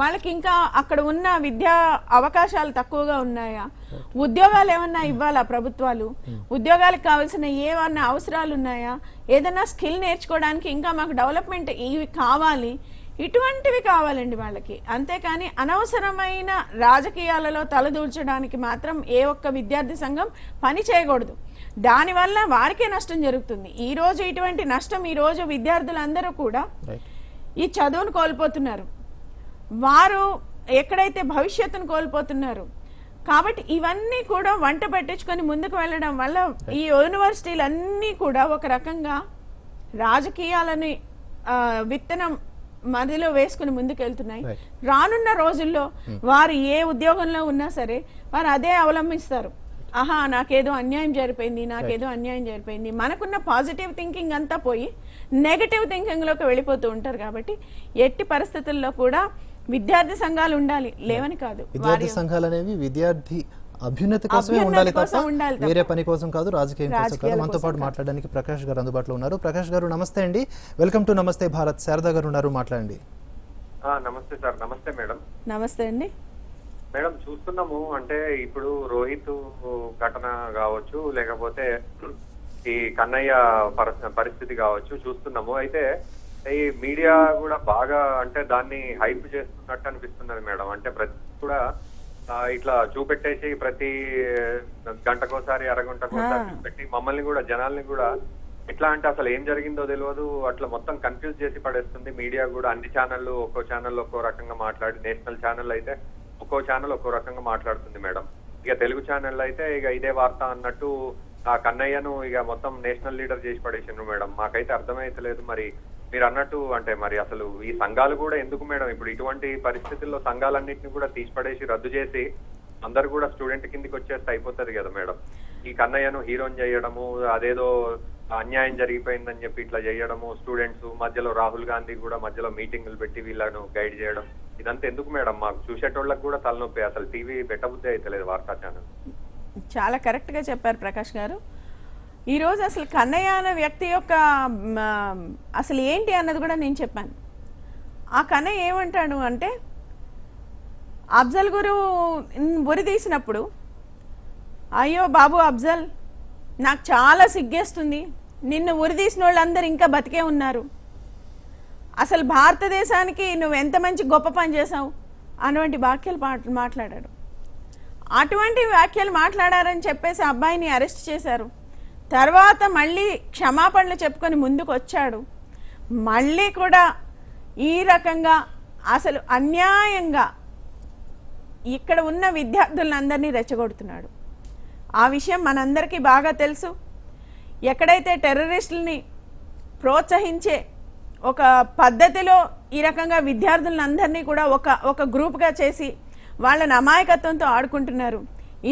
వాళ్ళకి ఇంకా అక్కడ ఉన్న విద్యా అవకాశాలు తక్కువగా ఉన్నాయా? ఉద్యోగాలు ఏమన్నా ఇవ్వాలా ప్రభుత్వాలు? ఉద్యోగాలకు కావాల్సిన ఏమన్నా అవసరాలు ఉన్నాయా? ఏదన్నా స్కిల్ నేర్చుకోవడానికి ఇంకా మాకు డెవలప్మెంట్ ఇవి కావాలి, ఇటువంటివి కావాలండి వాళ్ళకి. అంతేకాని అనవసరమైన రాజకీయాలలో తలదూర్చడానికి మాత్రం ఏ ఒక్క విద్యార్థి సంఘం పని చేయకూడదు. దానివల్ల వారికే నష్టం జరుగుతుంది. ఈ రోజు ఇటువంటి నష్టం ఈ రోజు విద్యార్థులందరూ కూడా ఈ చదువును కోల్పోతున్నారు, వారు ఎక్కడైతే భవిష్యత్తును కోల్పోతున్నారు. కాబట్టి ఇవన్నీ కూడా వంట పెట్టించుకొని ముందుకు వెళ్ళడం వల్ల ఈ యూనివర్సిటీలన్నీ కూడా ఒక రకంగా రాజకీయాలని విత్తనం మదిలో వేసుకుని ముందుకెళ్తున్నాయి. రానున్న రోజుల్లో వారు ఏ ఉద్యోగంలో ఉన్నా సరే వారు అదే అవలంబిస్తారు. ఆహా, నాకేదో అన్యాయం జరిపోయింది, నాకేదో అన్యాయం జరిపోయింది. మనకున్న పాజిటివ్ థింకింగ్ అంతా పోయి నెగటివ్ థింకింగ్ లోకి వెళ్ళిపోతూ ఉంటారు. కాబట్టి ఎట్టి పరిస్థితుల్లో కూడా విద్యార్థి సంఘాలు ఉండాలి, లేవని కాదు. విద్యార్థి సంఘాలు అనేవి విద్యార్థి అభ్యున్నతి కోసమే ఉండాలి తప్ప వేరే పని కోసం కాదు, రాజకీయం కోసం కాదు. మనతో పాటు మాట్లాడడానికి ప్రకాష్ గారు అందుబాటులో ఉన్నారు. ప్రకాష్ గారు నమస్తే అండి, వెల్కమ్ టు నమస్తే భారత్. శారదా గారు ఉన్నారు, మాట్లాడండి. నమస్తే సార్. నమస్తే మేడం. నమస్తే అండి మేడం. చూస్తున్నాము అంటే ఇప్పుడు రోహిత్ ఘటన కావచ్చు, లేకపోతే ఈ కన్నయ్య పరిస్థితి కావచ్చు, చూస్తున్నాము. అయితే ఈ మీడియా కూడా బాగా అంటే దాన్ని హైప్ చేస్తున్నట్టు అనిపిస్తున్నది మేడం. అంటే ప్రతి కూడా ఇట్లా చూపెట్టేసి ప్రతి గంటకోసారి అరగంటకోసారి చూపెట్టి మమ్మల్ని కూడా జనాల్ని కూడా ఎట్లా అంటే అసలు ఏం జరిగిందో తెలియదు, అట్లా మొత్తం కన్ఫ్యూజ్ చేసి పడేస్తుంది మీడియా కూడా. అన్ని ఛానళ్ళు ఒక్కో ఛానల్లో ఒక్కో రకంగా మాట్లాడి, నేషనల్ ఛానల్ అయితే ఒక్కో ఛానల్ ఒక్కో రకంగా మాట్లాడుతుంది మేడం. ఇక తెలుగు ఛానల్ అయితే ఇక ఇదే వార్త అన్నట్టు ఆ కన్నయ్యను ఇక మొత్తం నేషనల్ లీడర్ చేసి పడేసిండ్రు మేడం. మాకైతే అర్థమైతలేదు మరి మీరు అన్నట్టు అంటే మరి అసలు ఈ సంఘాలు కూడా ఎందుకు మేడం? ఇప్పుడు ఇటువంటి పరిస్థితుల్లో సంఘాలన్నింటినీ కూడా తీసిపడేసి రద్దు చేసి అందరు కూడా స్టూడెంట్ కిందికి వచ్చేస్తే అయిపోతుంది కదా మేడం. ఈ కన్నయ్యను హీరోని చేయడము, అదేదో అన్యాయం జరిగిపోయిందని చెప్పి ఇట్లా చేయడము, స్టూడెంట్స్ మధ్యలో రాహుల్ గాంధీ కూడా మధ్యలో మీటింగులు పెట్టి వీళ్ళను గైడ్ చేయడం, ఇదంతా ఎందుకు మేడం? మాకు చూసేటోళ్ళకి కూడా తలనొప్పి. అసలు టీవీ పెట్టబుద్ధి అయితలేదు వార్తా ఛానల్. చాలా కరెక్ట్గా చెప్పారు ప్రకాష్ గారు. ఈరోజు అసలు కన్నయ్య అనే వ్యక్తి యొక్క అసలు ఏంటి అన్నది కూడా నేను చెప్పాను. ఆ కన్నయ్య ఏమంటాడు అంటే, అఫ్జల్ గురు ఉరి తీసినప్పుడు, అయ్యో బాబు అఫ్జల్ నాకు చాలా సిగ్గేస్తుంది, నిన్ను ఉరి తీసిన వాళ్ళందరూ ఇంకా బతికే ఉన్నారు, అసలు భారతదేశానికి నువ్వు ఎంత మంచి గొప్ప పని చేసావు అటువంటి వ్యాఖ్యలు మాట్లాడాడు. అటువంటి వ్యాఖ్యలు మాట్లాడారని చెప్పేసి అబ్బాయిని అరెస్ట్ చేశారు. తర్వాత మళ్ళీ క్షమాపణలు చెప్పుకొని ముందుకు వచ్చాడు. మళ్ళీ కూడా ఈ రకంగా అసలు అన్యాయంగా ఇక్కడ ఉన్న విద్యార్థులందరినీ రెచ్చగొడుతున్నాడు. ఆ విషయం మనందరికీ బాగా తెలుసు. ఎక్కడైతే టెర్రరిస్టులని ప్రోత్సహించే ఒక పద్ధతిలో ఈ రకంగా విద్యార్థులందరినీ కూడా ఒక గ్రూప్గా చేసి వాళ్ళని అమాయకత్వంతో ఆడుకుంటున్నారు.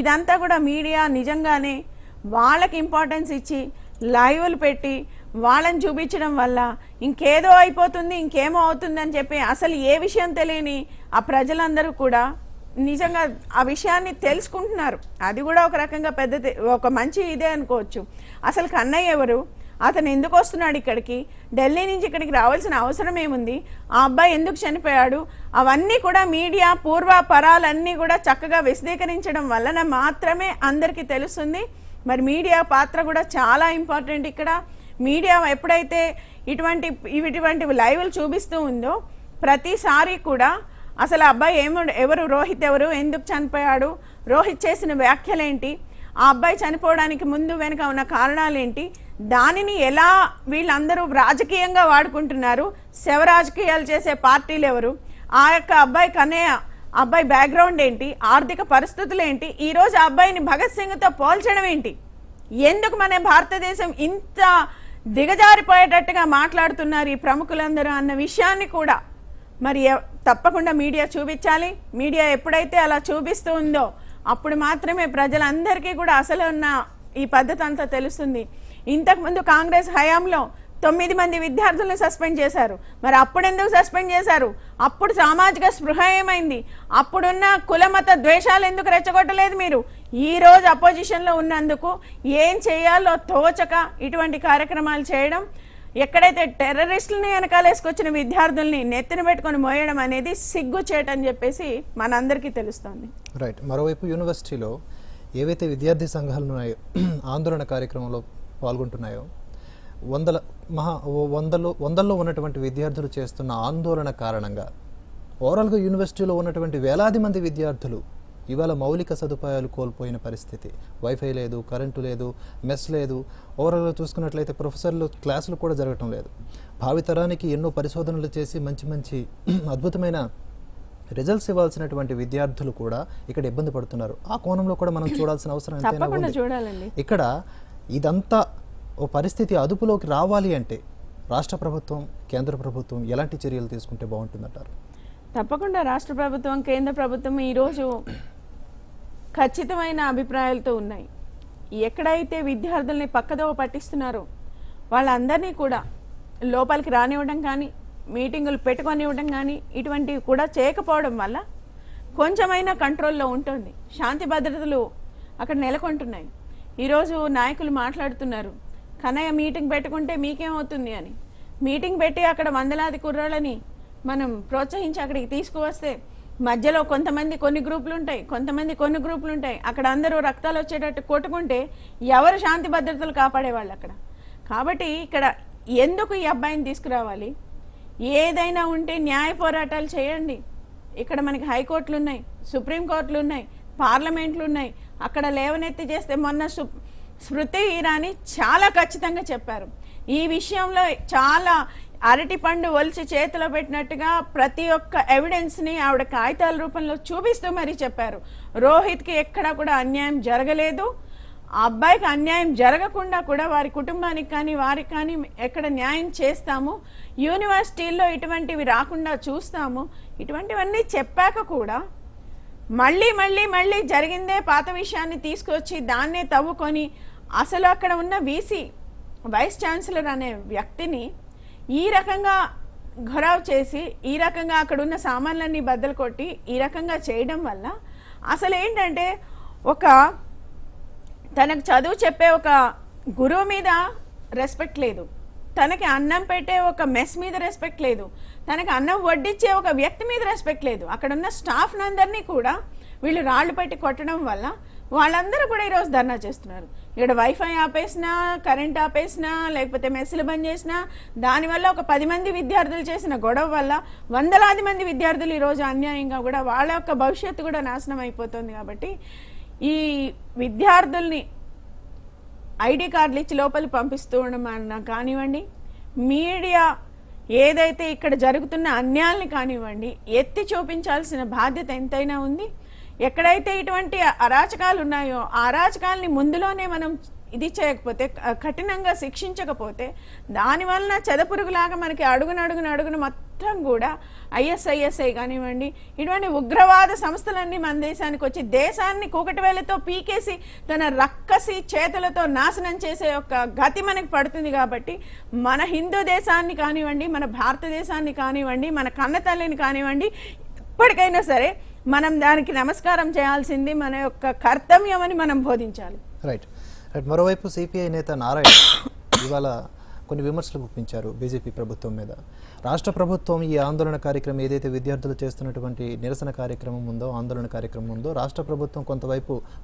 ఇదంతా కూడా మీడియా నిజంగానే వాళ్ళకి ఇంపార్టెన్స్ ఇచ్చి లైవ్లు పెట్టి వాళ్ళని చూపించడం వల్ల ఇంకేదో అయిపోతుంది, ఇంకేమో అవుతుంది అని చెప్పి అసలు ఏ విషయం తెలియని ఆ ప్రజలందరూ కూడా నిజంగా ఆ విషయాన్ని తెలుసుకుంటున్నారు. అది కూడా ఒక రకంగా ఒక మంచి ఇదే అనుకోవచ్చు. అసలు కన్నయ్య ఎవరు, అతను ఎందుకు వస్తున్నాడు ఇక్కడికి, ఢిల్లీ నుంచి ఇక్కడికి రావాల్సిన అవసరం ఏముంది, ఆ అబ్బాయి ఎందుకు చనిపోయాడు, అవన్నీ కూడా మీడియా పూర్వాపరాలన్నీ కూడా చక్కగా విశదీకరించడం వలన మాత్రమే అందరికీ తెలుస్తుంది. మరి మీడియా పాత్ర కూడా చాలా ఇంపార్టెంట్. ఇక్కడ మీడియా ఎప్పుడైతే ఇటువంటి లైవ్లు చూపిస్తూ ఉందో ప్రతిసారి కూడా అసలు అబ్బాయి ఎవరు, రోహిత్ ఎవరు, ఎందుకు చనిపోయాడు, రోహిత్ చేసిన వ్యాఖ్యలేంటి, ఆ అబ్బాయి చనిపోవడానికి ముందు వెనుక ఉన్న కారణాలేంటి, దానిని ఎలా వీళ్ళందరూ రాజకీయంగా వాడుకుంటున్నారు, శవ రాజకీయాలు చేసే పార్టీలు ఎవరు, ఆ యొక్క అబ్బాయి కన్నయ్య అబ్బాయి బ్యాక్గ్రౌండ్ ఏంటి, ఆర్థిక పరిస్థితులు ఏంటి, ఈరోజు ఆ అబ్బాయిని భగత్ సింగ్తో పోల్చడం ఏంటి, ఎందుకు మన భారతదేశం ఇంత దిగజారిపోయేటట్టుగా మాట్లాడుతున్నారు ఈ ప్రముఖులందరూ అన్న విషయాన్ని కూడా మరి తప్పకుండా మీడియా చూపించాలి. మీడియా ఎప్పుడైతే అలా చూపిస్తూ ఉందో అప్పుడు మాత్రమే ప్రజలందరికీ కూడా అసలు ఉన్న ఈ పద్ధతి అంతా తెలుస్తుంది. ఇంతకుముందు కాంగ్రెస్ హయాంలో 9 మంది విద్యార్థులను సస్పెండ్ చేశారు. మరి అప్పుడు ఎందుకు సస్పెండ్ చేశారు? అప్పుడు సామాజిక స్పృహ ఏమైంది? అప్పుడున్న కులమత ద్వేషాలు ఎందుకు రెచ్చగొట్టలేదు మీరు? ఈ రోజు అపోజిషన్లో ఉన్నందుకు ఏం చేయాలో తోచక ఇటువంటి కార్యక్రమాలు చేయడం, ఎక్కడైతే టెర్రరిస్టులని వెనకాలేసుకొచ్చిన విద్యార్థుల్ని నెత్తిన పెట్టుకొని మోయడం అనేది సిగ్గు చేయటని చెప్పేసి మనందరికీ తెలుస్తుంది. రైట్. మరోవైపు యూనివర్సిటీలో ఏవైతే విద్యార్థి సంఘాలు ఉన్నాయో, ఆందోళన కార్యక్రమంలో పాల్గొంటున్నాయో, వందల్లో ఉన్నటువంటి విద్యార్థులు చేస్తున్న ఆందోళన కారణంగా ఓవరాల్గా యూనివర్సిటీలో ఉన్నటువంటి వేలాది మంది విద్యార్థులు ఇవాళ మౌలిక సదుపాయాలు కోల్పోయిన పరిస్థితి. వైఫై లేదు, కరెంటు లేదు, మెస్ లేదు. ఓవరాల్గా చూసుకున్నట్లయితే ప్రొఫెసర్లు క్లాసులు కూడా జరగటం లేదు. భావితరానికి ఎన్నో పరిశోధనలు చేసి మంచి అద్భుతమైన రిజల్ట్స్ ఇవ్వాల్సినటువంటి విద్యార్థులు కూడా ఇక్కడ ఇబ్బంది పడుతున్నారు. ఆ కోణంలో కూడా మనం చూడాల్సిన అవసరం ఎంతైనా ఉంది. ఇక్కడ ఇదంతా ఓ పరిస్థితి అదుపులోకి రావాలి అంటే రాష్ట్ర ప్రభుత్వం, కేంద్ర ప్రభుత్వం ఎలాంటి చర్యలు తీసుకుంటే బాగుంటుందంటారు? తప్పకుండా రాష్ట్ర ప్రభుత్వం, కేంద్ర ప్రభుత్వం ఈరోజు ఖచ్చితమైన అభిప్రాయాలతో ఉన్నాయి. ఎక్కడైతే విద్యార్థుల్ని పక్కదోవ పట్టిస్తున్నారో వాళ్ళందరినీ కూడా లోపలికి రానివ్వడం కానీ, మీటింగులు పెట్టుకొనివ్వడం కానీ ఇటువంటివి కూడా చేయకపోవడం వల్ల కొంచెమైనా కంట్రోల్లో ఉంటుంది. శాంతి భద్రతలు అక్కడ నెలకొంటున్నాయి. ఈరోజు నాయకులు మాట్లాడుతున్నారు, కన్నయ్య మీటింగ్ పెట్టుకుంటే మీకేమవుతుంది అని. మీటింగ్ పెట్టి అక్కడ వందలాది కుర్రాళ్ళని మనం ప్రోత్సహించి అక్కడికి తీసుకువస్తే మధ్యలో కొంతమంది కొన్ని గ్రూపులు ఉంటాయి, కొంతమంది కొన్ని గ్రూపులు ఉంటాయి. అక్కడ అందరూ రక్తాలు వచ్చేటట్టు కొట్టుకుంటే ఎవరు శాంతి భద్రతలు కాపాడేవాళ్ళు అక్కడ? కాబట్టి ఇక్కడ ఎందుకు ఈ అబ్బాయిని తీసుకురావాలి? ఏదైనా ఉంటే న్యాయ పోరాటాలు చేయండి. ఇక్కడ మనకి హైకోర్టులు ఉన్నాయి, సుప్రీంకోర్టులు ఉన్నాయి, పార్లమెంట్లు ఉన్నాయి. అక్కడ లేవనెత్తి చేస్తే మొన్న స్మృతి ఇరానీ చాలా ఖచ్చితంగా చెప్పారు. ఈ విషయంలో చాలా అరటి పండు ఒలిచి చేతిలో పెట్టినట్టుగా ప్రతి ఒక్క ఎవిడెన్స్ని ఆవిడ కాగితాల రూపంలో చూపిస్తూ మరీ చెప్పారు. రోహిత్కి ఎక్కడా కూడా అన్యాయం జరగలేదు, ఆ అబ్బాయికి అన్యాయం జరగకుండా కూడా వారి కుటుంబానికి కానీ వారికి కానీ ఎక్కడ న్యాయం చేస్తాము, యూనివర్సిటీల్లో ఇటువంటివి రాకుండా చూస్తాము, ఇటువంటివన్నీ చెప్పాక కూడా మళ్ళీ మళ్ళీ మళ్ళీ జరిగిందే పాత విషయాన్ని తీసుకొచ్చి దాన్నే తవ్వుకొని అసలు అక్కడ ఉన్న వీసీ వైస్ ఛాన్సలర్ అనే వ్యక్తిని ఈ రకంగా ఘరావ్ చేసి ఈ రకంగా అక్కడ ఉన్న సామాన్లన్నీ బద్దలు కొట్టి ఈ రకంగా చేయడం వల్ల అసలు ఏంటంటే ఒక తనకు చదువు చెప్పే ఒక గురువు మీద రెస్పెక్ట్ లేదు, తనకి అన్నం పెట్టే ఒక మెస్ మీద రెస్పెక్ట్ లేదు, తనకి అన్నం వడ్డించే ఒక వ్యక్తి మీద రెస్పెక్ట్ లేదు. అక్కడ ఉన్న స్టాఫ్ అందరినీ కూడా వీళ్ళు రాళ్లు పెట్టి కొట్టడం వల్ల వాళ్ళందరూ కూడా ఈరోజు ధర్నా చేస్తున్నారు. ఇక్కడ వైఫై ఆపేసినా, కరెంట్ ఆపేసినా, లేకపోతే మెస్సులు బంద్ చేసినా, దానివల్ల ఒక 10 మంది విద్యార్థులు చేసిన గొడవ వల్ల వందలాది మంది విద్యార్థులు ఈరోజు అన్యాయంగా కూడా వాళ్ళ యొక్క భవిష్యత్తు కూడా నాశనం అయిపోతుంది. కాబట్టి ఈ విద్యార్థుల్ని ఐడి కార్డులు ఇచ్చి లోపలికి పంపిస్తూ ఉండమన్నా కానివ్వండి, మీడియా ఏదైతే ఇక్కడ జరుగుతున్న అన్యాయాన్ని కానివ్వండి ఎత్తి చూపించాల్సిన బాధ్యత ఎంతైనా ఉంది. ఎక్కడైతే ఇటువంటి అరాచకాలు ఉన్నాయో ఆ అరాచకాలని ముందులోనే మనం ఇది చేయకపోతే, కఠినంగా శిక్షించకపోతే దానివలన చెదపురుగులాగా మనకి అడుగున మొత్తం కూడా ISISI కానివ్వండి ఇటువంటి ఉగ్రవాద సంస్థలన్నీ మన దేశానికి వచ్చి దేశాన్ని కూకటివేలతో పీకేసి తన రక్కసి చేతులతో నాశనం చేసే ఒక గతి మనకి పడుతుంది. కాబట్టి మన హిందూ దేశాన్ని కానివ్వండి, మన భారతదేశాన్ని కానివ్వండి, మన కన్నతల్లిని కానివ్వండి, ఇప్పటికైనా సరే మనం దానికి నమస్కారం చేయాల్సింది మన యొక్క కర్తవ్యం అని మనం బోధించాలి. రైట్. మరోవైపు సిపిఐ నేత నారాయణ ఇవాళ కొన్ని విమర్శలు గుప్పించారు బీజేపీ ప్రభుత్వం మీద. రాష్ట్ర ప్రభుత్వం ఈ ఆందోళన కార్యక్రమం ఏదైతే విద్యార్థులు చేస్తున్నటువంటి నిరసన కార్యక్రమం ఉందో, ఆందోళన కార్యక్రమం ఉందో, రాష్ట్ర ప్రభుత్వం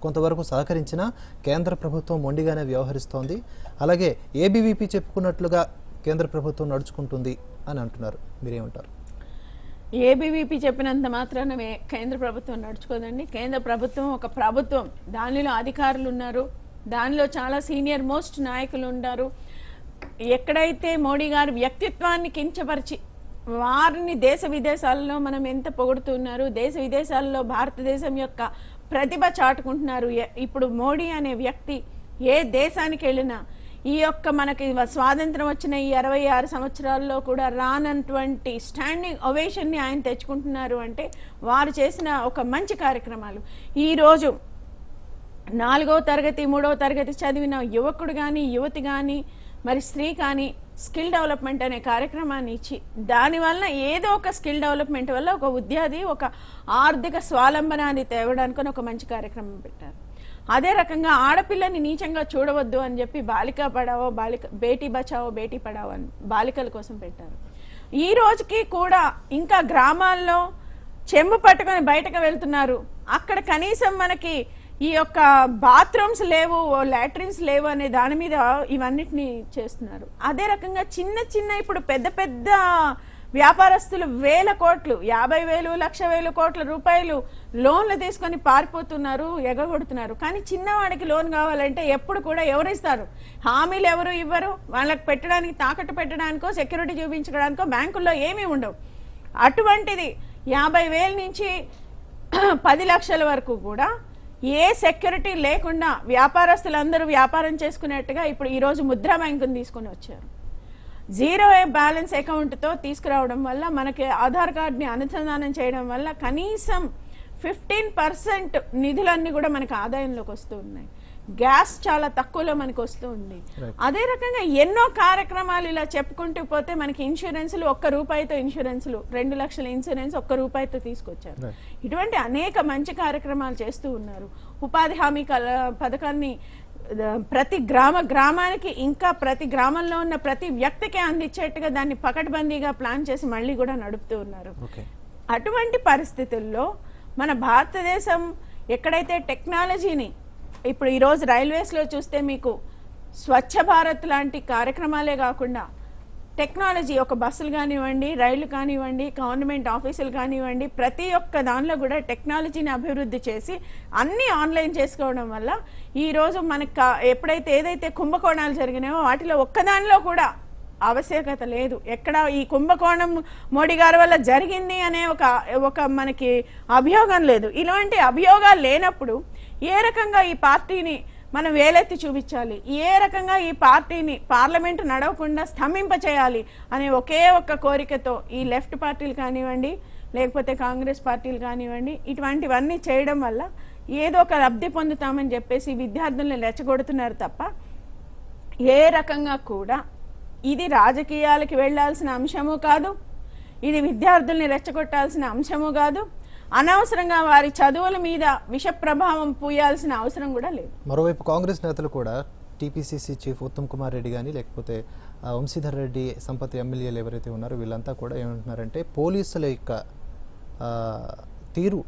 కొంతవరకు సహకరించినా కేంద్ర ప్రభుత్వం మొండిగానే వ్యవహరిస్తోంది. అలాగే ఏబీవీపీ చెప్పుకున్నట్లుగా కేంద్ర ప్రభుత్వం నడుచుకుంటుంది అని అంటున్నారు. మీరేమంటారు? ఏబీవీపీ చెప్పినంత మాత్రాన కేంద్ర ప్రభుత్వం నడుచుకోదండి. కేంద్ర ప్రభుత్వం ఒక ప్రభుత్వం, దానిలో అధికారులు ఉన్నారు, దానిలో చాలా సీనియర్ మోస్ట్ నాయకులు ఉన్నారు. ఎక్కడైతే మోడీ గారి వ్యక్తిత్వాన్ని కించపరిచి వారిని దేశ విదేశాలలో మనం ఎంత పొగుడుతున్నారు, దేశ విదేశాలలో భారతదేశం యొక్క ప్రతిభ చాటుకుంటున్నారు. ఇప్పుడు మోడీ అనే వ్యక్తి ఏ దేశానికి వెళ్ళినా ఈ యొక్క మనకి స్వాతంత్రం వచ్చిన ఈ 66 సంవత్సరాల్లో కూడా రానటువంటి స్టాండింగ్ ఒవేషన్ని ఆయన తెచ్చుకుంటున్నారు అంటే వారు చేసిన ఒక మంచి కార్యక్రమాలు. ఈరోజు 4వ తరగతి 3వ తరగతి చదివిన యువకుడు కానీ యువతి కానీ మరి స్త్రీ కానీ స్కిల్ డెవలప్మెంట్ అనే కార్యక్రమాన్ని ఇచ్చి దానివల్ల ఏదో ఒక స్కిల్ డెవలప్మెంట్ వల్ల ఒక ఉద్యోగి ఒక ఆర్థిక స్వావలంబనాన్ని తేవడానికి ఒక మంచి కార్యక్రమం పెట్టారు. అదే రకంగా ఆడపిల్లని నీచంగా చూడవద్దు అని చెప్పి బాలికా పడావో బేటీ బచావో బేటీ పడావో అని బాలికల కోసం పెట్టారు. ఈ రోజుకి కూడా ఇంకా గ్రామాల్లో చెంబు పట్టుకొని బయటకు వెళ్తున్నారు, అక్కడ కనీసం మనకి ఈ యొక్క బాత్రూమ్స్ లేవు, లాట్రిన్స్ లేవు అనే దాని మీద ఇవన్నిటిని చేస్తున్నారు. అదే రకంగా చిన్న ఇప్పుడు పెద్ద వ్యాపారస్తులు వేల కోట్లు 50,000 1,00,000 కోట్ల రూపాయలు లోన్లు తీసుకొని పారిపోతున్నారు, ఎగగొడుతున్నారు. కానీ చిన్నవాడికి లోన్ కావాలంటే ఎప్పుడు కూడా ఎవరు ఇస్తారు? హామీలు ఎవరు ఇవ్వరు. వాళ్ళకి పెట్టడానికి తాకట్టు పెట్టడానికో సెక్యూరిటీ చూపించడానికో బ్యాంకుల్లో ఏమీ ఉండవు. అటువంటిది 50,000 నుంచి 10 లక్షల వరకు కూడా ఏ సెక్యూరిటీ లేకుండా వ్యాపారస్తులందరూ వ్యాపారం చేసుకునేట్టుగా ఇప్పుడు ఈరోజు ముద్రా బ్యాంకును తీసుకుని వచ్చారు. జీరో బ్యాలెన్స్ అకౌంట్తో తీసుకురావడం వల్ల మనకి ఆధార్ కార్డుని అనుసంధానం చేయడం వల్ల కనీసం 15% నిధులన్నీ కూడా మనకి ఆదాయంలోకి వస్తూ ఉన్నాయి. గ్యాస్ చాలా తక్కువలో మనకు వస్తూ ఉంది. అదే రకంగా ఎన్నో కార్యక్రమాలు ఇలా చెప్పుకుంటూ పోతే మనకి ఇన్సూరెన్స్లు ₹1 ఇన్సూరెన్స్లు 2 లక్షల ఇన్సూరెన్స్ ₹1 తీసుకొచ్చారు. ఇటువంటి అనేక మంచి కార్యక్రమాలు చేస్తూ ఉన్నారు. ఉపాధి హామీ పథకాన్ని ప్రతి గ్రామానికి ఇంకా ప్రతి గ్రామంలో ఉన్న ప్రతి వ్యక్తికి అందించేట్టుగా దాన్ని పకడ్బందీగా ప్లాన్ చేసి మళ్ళీ కూడా నడుపుతూ ఉన్నారు. అటువంటి పరిస్థితుల్లో మన భారతదేశం ఎక్కడైతే టెక్నాలజీని ఇప్పుడు ఈరోజు రైల్వేస్లో చూస్తే మీకు స్వచ్ఛ భారత్ లాంటి కార్యక్రమాలే కాకుండా టెక్నాలజీ ఒక బస్సులు కానివ్వండి, రైళ్లు కానివ్వండి, గవర్నమెంట్ ఆఫీసులు కానివ్వండి, ప్రతి ఒక్క దానిలో కూడా టెక్నాలజీని అభివృద్ధి చేసి అన్నీ ఆన్లైన్ చేసుకోవడం వల్ల ఈరోజు మనకు ఎప్పుడైతే ఏదైతే కుంభకోణాలు జరిగినాయో వాటిలో ఒక్కదానిలో కూడా ఆవశ్యకత లేదు. ఎక్కడ ఈ కుంభకోణం మోడీ గారి వల్ల జరిగింది అనే ఒక మనకి అభియోగం లేదు. ఇలాంటి అభియోగాలు లేనప్పుడు ఏ రకంగా ఈ పార్టీని మనం వేలెత్తి చూపించాలి, ఏ రకంగా ఈ పార్టీని పార్లమెంటు నడవకుండా స్తంభింపచేయాలి అనే ఒకే ఒక్క కోరికతో ఈ లెఫ్ట్ పార్టీలు కానివ్వండి, లేకపోతే కాంగ్రెస్ పార్టీలు కానివ్వండి, ఇటువంటివన్నీ చేయడం వల్ల ఏదో ఒక లబ్ధి పొందుతామని చెప్పేసి విద్యార్థుల్ని రెచ్చగొడుతున్నారు తప్ప ఏ రకంగా కూడా ఇది రాజకీయాలకి వెళ్లాల్సిన అంశము కాదు, ఇది విద్యార్థుల్ని రెచ్చగొట్టాల్సిన అంశము కాదు, అనవసరంగా వారి చదువుల మీద విష ప్రభావం పూయాల్సిన అవసరం కూడా లేదు. మరోవైపు కాంగ్రెస్ నేతలు కూడా టీపీసీసీ చీఫ్ ఉత్తమ్ కుమార్ రెడ్డి కానీ లేకపోతే వంశీధర్ రెడ్డి సంపత్ ఎమ్మెల్యేలు ఎవరైతే ఉన్నారో వీళ్ళంతా కూడా ఏమంటున్నారంటే పోలీసుల యొక్క తీరు